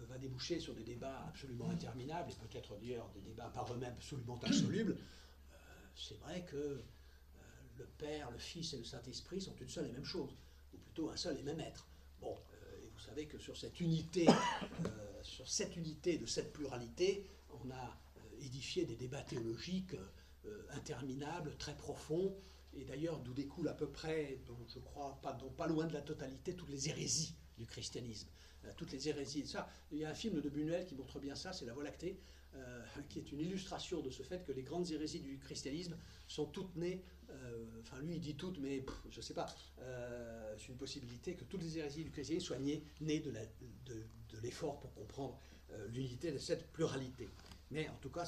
va déboucher sur des débats absolument interminables, et peut-être d'ailleurs des débats par eux-mêmes absolument insolubles. C'est vrai que le Père, le Fils et le Saint-Esprit sont une seule et même chose, ou plutôt un seul et même être. Bon, et vous savez que sur cette unité de cette pluralité, on a édifié des débats théologiques interminables, très profonds, et d'ailleurs d'où découlent à peu près, donc je crois, pas loin de la totalité, toutes les hérésies du christianisme. Toutes les hérésies, ça. Il y a un film de Buñuel qui montre bien ça, c'est La Voie lactée, qui est une illustration de ce fait que les grandes hérésies du christianisme sont toutes nées, enfin lui il dit toutes, mais je ne sais pas, c'est une possibilité que toutes les hérésies du christianisme soient nées de l'effort pour comprendre l'unité de cette pluralité. Mais en tout cas,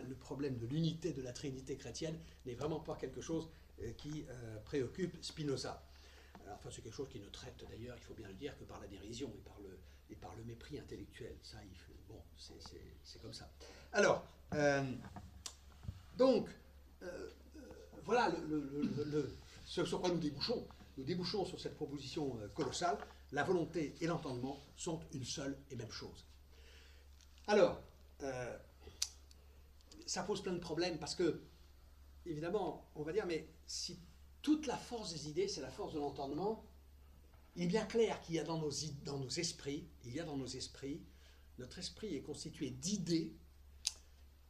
le problème de l'unité de la Trinité chrétienne n'est vraiment pas quelque chose qui préoccupe Spinoza. Alors, enfin, c'est quelque chose qui ne traite d'ailleurs, il faut bien le dire, que par la dérision et par le mépris intellectuel. Ça, bon, c'est comme ça. Alors, donc, voilà ce sur quoi nous débouchons. Nous débouchons sur cette proposition colossale. La volonté et l'entendement sont une seule et même chose. Alors, ça pose plein de problèmes parce que, évidemment, on va dire, mais si toute la force des idées, c'est la force de l'entendement, il est bien clair qu'il y a dans nos esprits, notre esprit est constitué d'idées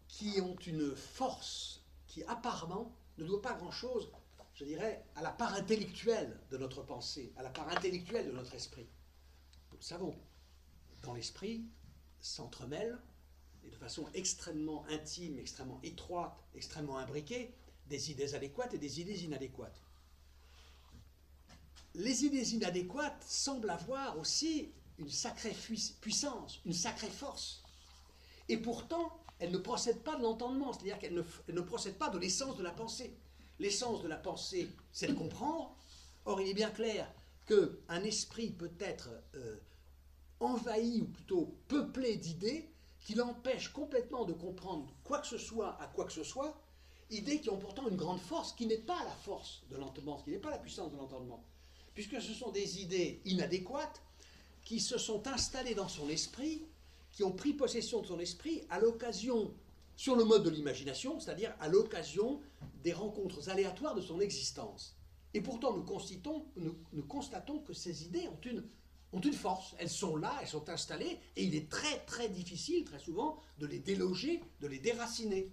qui ont une force qui apparemment ne doit pas grand-chose, je dirais, à la part intellectuelle de notre pensée, à la part intellectuelle de notre esprit. Nous le savons, dans l'esprit s'entremêlent, et de façon extrêmement intime, extrêmement étroite, extrêmement imbriquée, des idées adéquates et des idées inadéquates. Les idées inadéquates semblent avoir aussi une sacrée puissance, une sacrée force. Et pourtant, elles ne procèdent pas de l'entendement, c'est-à-dire qu'elles ne procèdent pas de l'essence de la pensée. L'essence de la pensée, c'est de comprendre. Or, il est bien clair qu'un esprit peut être envahi, ou plutôt peuplé d'idées, qui l'empêchent complètement de comprendre quoi que ce soit à quoi que ce soit, idées qui ont pourtant une grande force, qui n'est pas la force de l'entendement, qui n'est pas la puissance de l'entendement, puisque ce sont des idées inadéquates qui se sont installées dans son esprit, qui ont pris possession de son esprit à l'occasion, sur le mode de l'imagination, c'est-à-dire à l'occasion des rencontres aléatoires de son existence. Et pourtant, nous constatons que ces idées ont une force. Elles sont là, elles sont installées, et il est très très difficile, très souvent, de les déloger, de les déraciner.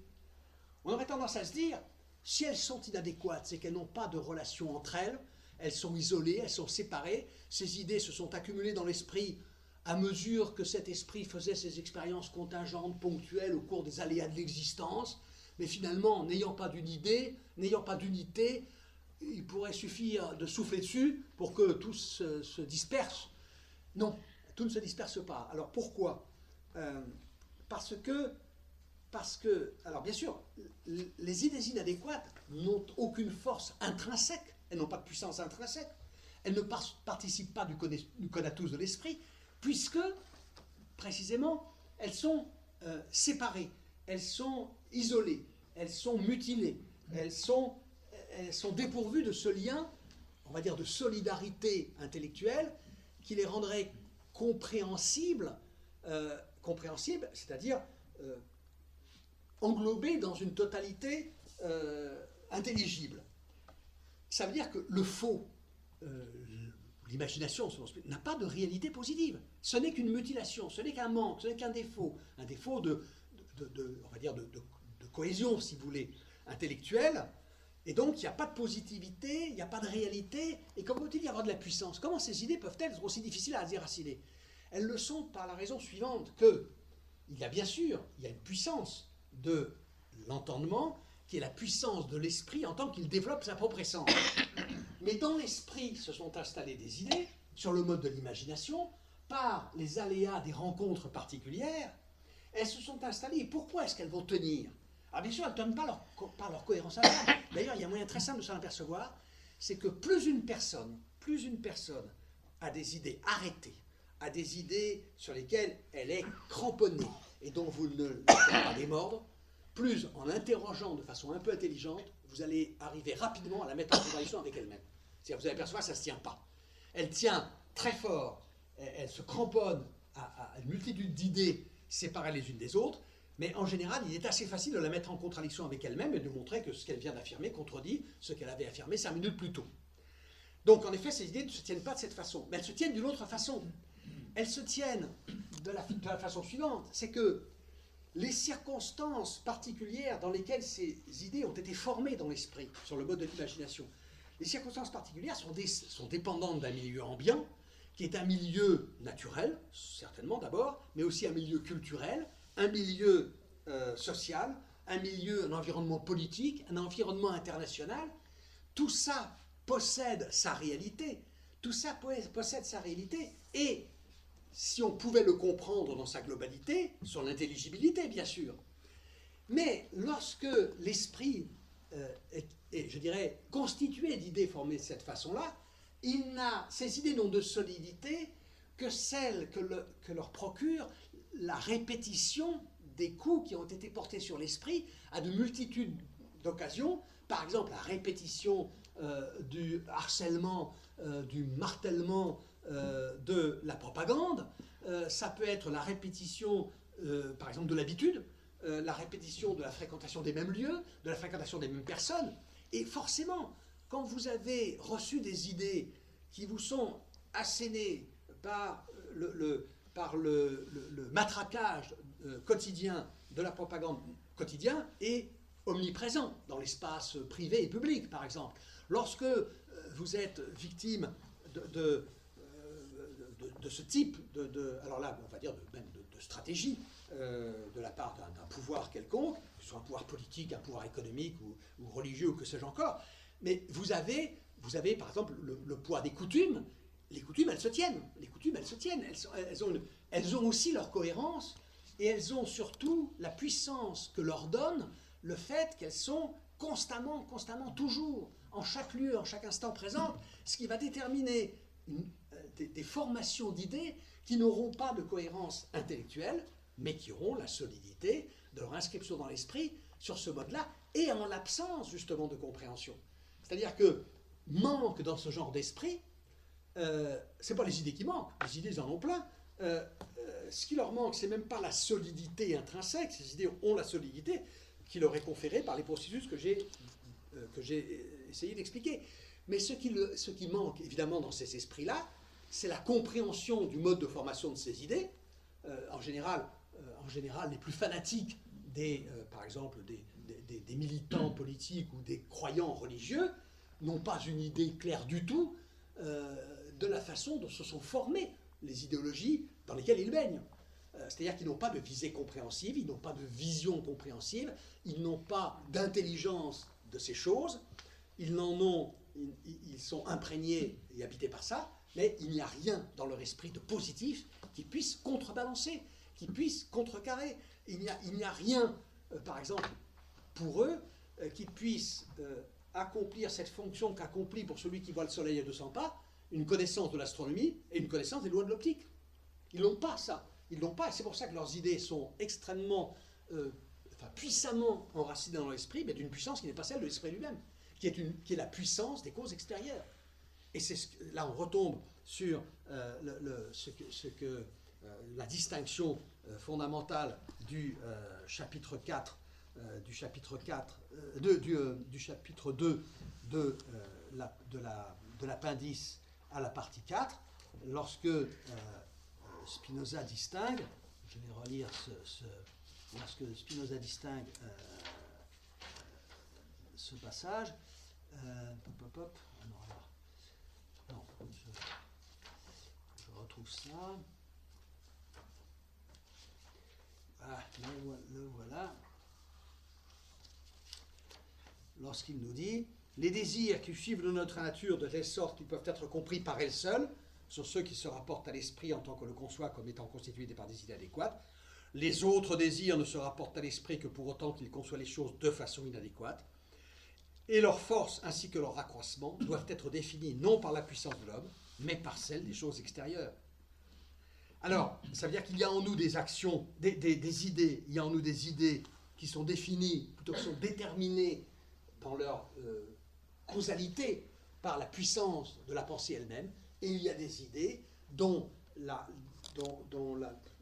On aurait tendance à se dire, si elles sont inadéquates, c'est qu'elles n'ont pas de relation entre elles, elles sont isolées, elles sont séparées, ces idées se sont accumulées dans l'esprit à mesure que cet esprit faisait ses expériences contingentes, ponctuelles, au cours des aléas de l'existence, mais finalement, n'ayant pas d'unité, il pourrait suffire de souffler dessus pour que tout se disperse. Non, tout ne se disperse pas. Alors pourquoi ? Parce que, alors bien sûr, les idées inadéquates n'ont aucune force intrinsèque, elles n'ont pas de puissance intrinsèque, elles ne participent pas du conatus de l'esprit, puisque, précisément, elles sont séparées, elles sont isolées, elles sont mutilées, elles sont dépourvues de ce lien, on va dire de solidarité intellectuelle, qui les rendrait compréhensibles, c'est-à-dire englobées dans une totalité intelligible. Ça veut dire que le faux, l'imagination n'a pas de réalité positive. Ce n'est qu'une mutilation, ce n'est qu'un manque, ce n'est qu'un défaut. Un défaut on va dire de cohésion, si vous voulez, intellectuelle. Et donc, il n'y a pas de positivité, il n'y a pas de réalité. Et comment peut-il y avoir de la puissance ? Comment ces idées peuvent-elles être aussi difficiles à déraciner ? Elles le sont par la raison suivante, il y a une puissance de l'entendement, qui est la puissance de l'esprit en tant qu'il développe sa propre essence. Mais dans l'esprit se sont installées des idées, sur le mode de l'imagination, par les aléas des rencontres particulières. Elles se sont installées, et pourquoi est-ce qu'elles vont tenir ? Alors bien sûr, elles ne tiennent pas par leur cohérence interne. D'ailleurs, il y a un moyen très simple de s'en apercevoir, c'est que plus une personne a des idées arrêtées, a des idées sur lesquelles elle est cramponnée, et dont vous ne la faites pas démordre, plus en l'interrogeant de façon un peu intelligente, vous allez arriver rapidement à la mettre en contradiction avec elle-même. C'est-à-dire, vous allez apercevoir que ça ne se tient pas. Elle tient très fort, elle se cramponne à une multitude d'idées séparées les unes des autres, mais en général, il est assez facile de la mettre en contradiction avec elle-même et de montrer que ce qu'elle vient d'affirmer contredit ce qu'elle avait affirmé 5 minutes plus tôt. Donc, en effet, ces idées ne se tiennent pas de cette façon, mais elles se tiennent d'une autre façon. Elles se tiennent de la façon suivante, c'est que les circonstances particulières dans lesquelles ces idées ont été formées dans l'esprit, sur le mode de l'imagination, les circonstances particulières sont dépendantes d'un milieu ambiant qui est un milieu naturel, certainement d'abord, mais aussi un milieu culturel, un milieu social, un environnement politique, un environnement international. Tout ça possède sa réalité. Tout ça possède sa réalité. Et si on pouvait le comprendre dans sa globalité, son intelligibilité, bien sûr. Mais lorsque l'esprit est, je dirais, constitué d'idées formées de cette façon-là, ces idées n'ont de solidité que celle que leur procure la répétition des coups qui ont été portés sur l'esprit à de multitudes d'occasions. Par exemple, la répétition du harcèlement, du martèlement de la propagande. Ça peut être la répétition, par exemple, de l'habitude, la répétition de la fréquentation des mêmes lieux, de la fréquentation des mêmes personnes. Et forcément, quand vous avez reçu des idées qui vous sont assénées par le matraquage quotidien de la propagande quotidien et omniprésent dans l'espace privé et public, par exemple. Lorsque vous êtes victime de ce type alors là, on va dire même de stratégie de la part d'un pouvoir quelconque, que ce soit un pouvoir politique, un pouvoir économique ou religieux ou que sais-je encore, mais vous avez par exemple le poids des coutumes. Les coutumes, elles se tiennent. Les coutumes, elles se tiennent. Elles ont aussi leur cohérence et elles ont surtout la puissance que leur donne le fait qu'elles sont constamment, toujours, en chaque lieu, en chaque instant présentes, ce qui va déterminer des formations d'idées qui n'auront pas de cohérence intellectuelle, mais qui auront la solidité de leur inscription dans l'esprit sur ce mode-là, et en l'absence justement de compréhension. C'est-à-dire que manque dans ce genre d'esprit, c'est pas les idées qui manquent, les idées ils en ont plein. Ce qui leur manque, c'est même pas la solidité intrinsèque, ces idées ont la solidité qui leur est conférée par les processus que j'ai essayé d'expliquer. Mais ce qui manque évidemment dans ces esprits-là, c'est la compréhension du mode de formation de ces idées. En général, les plus fanatiques par exemple, des militants politiques ou des croyants religieux n'ont pas une idée claire du tout de la façon dont se sont formées les idéologies dans lesquelles ils baignent. C'est-à-dire qu'ils n'ont pas de visée compréhensive, ils n'ont pas de vision compréhensive, ils n'ont pas d'intelligence de ces choses, ils sont imprégnés et habités par ça, mais il n'y a rien dans leur esprit de positif qui puisse contrebalancer, qui puisse contrecarrer. Il n'y a rien, par exemple, pour eux, qui puisse accomplir cette fonction qu'accomplit pour celui qui voit le soleil à 200 pas, une connaissance de l'astronomie et une connaissance des lois de l'optique. Ils n'ont pas ça. Ils n'ont pas, et c'est pour ça que leurs idées sont extrêmement, puissamment enracinées dans l'esprit, mais d'une puissance qui n'est pas celle de l'esprit lui-même, qui est la puissance des causes extérieures. Et là, on retombe sur la distinction fondamentale du chapitre 4, du chapitre 2 de l'appendice à la partie 4, lorsque Spinoza distingue, je vais relire lorsque Spinoza distingue ce passage, je retrouve ça. Ah, le voilà. Lorsqu'il nous dit « Les désirs qui suivent de notre nature de telle sorte qu'ils peuvent être compris par elle seule sont ceux qui se rapportent à l'esprit en tant qu'on le conçoit comme étant constitué par des idées adéquates. Les autres désirs ne se rapportent à l'esprit que pour autant qu'il conçoit les choses de façon inadéquate. Et leur force ainsi que leur accroissement doivent être définis non par la puissance de l'homme, mais par celle des choses extérieures. » Alors, ça veut dire qu'il y a en nous des actions, des idées, il y a en nous des idées qui sont définies, plutôt qui sont déterminées dans leur causalité par la puissance de la pensée elle-même, et il y a des idées dont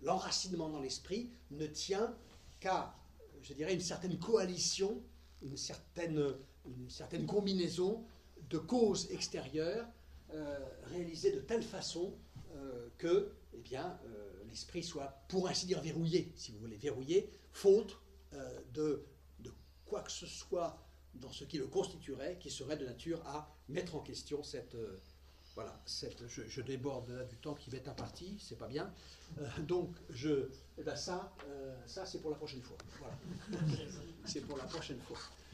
l'enracinement dans l'esprit ne tient qu'à, je dirais, une certaine coalition, une certaine combinaison de causes extérieures réalisées de telle façon que l'esprit soit, pour ainsi dire, verrouillé, si vous voulez, verrouillé, faute de quoi que ce soit dans ce qui le constituerait, qui serait de nature à mettre en question cette voilà, je déborde là du temps qui m'est imparti, c'est pas bien. Donc, ça c'est pour la prochaine fois. Voilà. C'est pour la prochaine fois.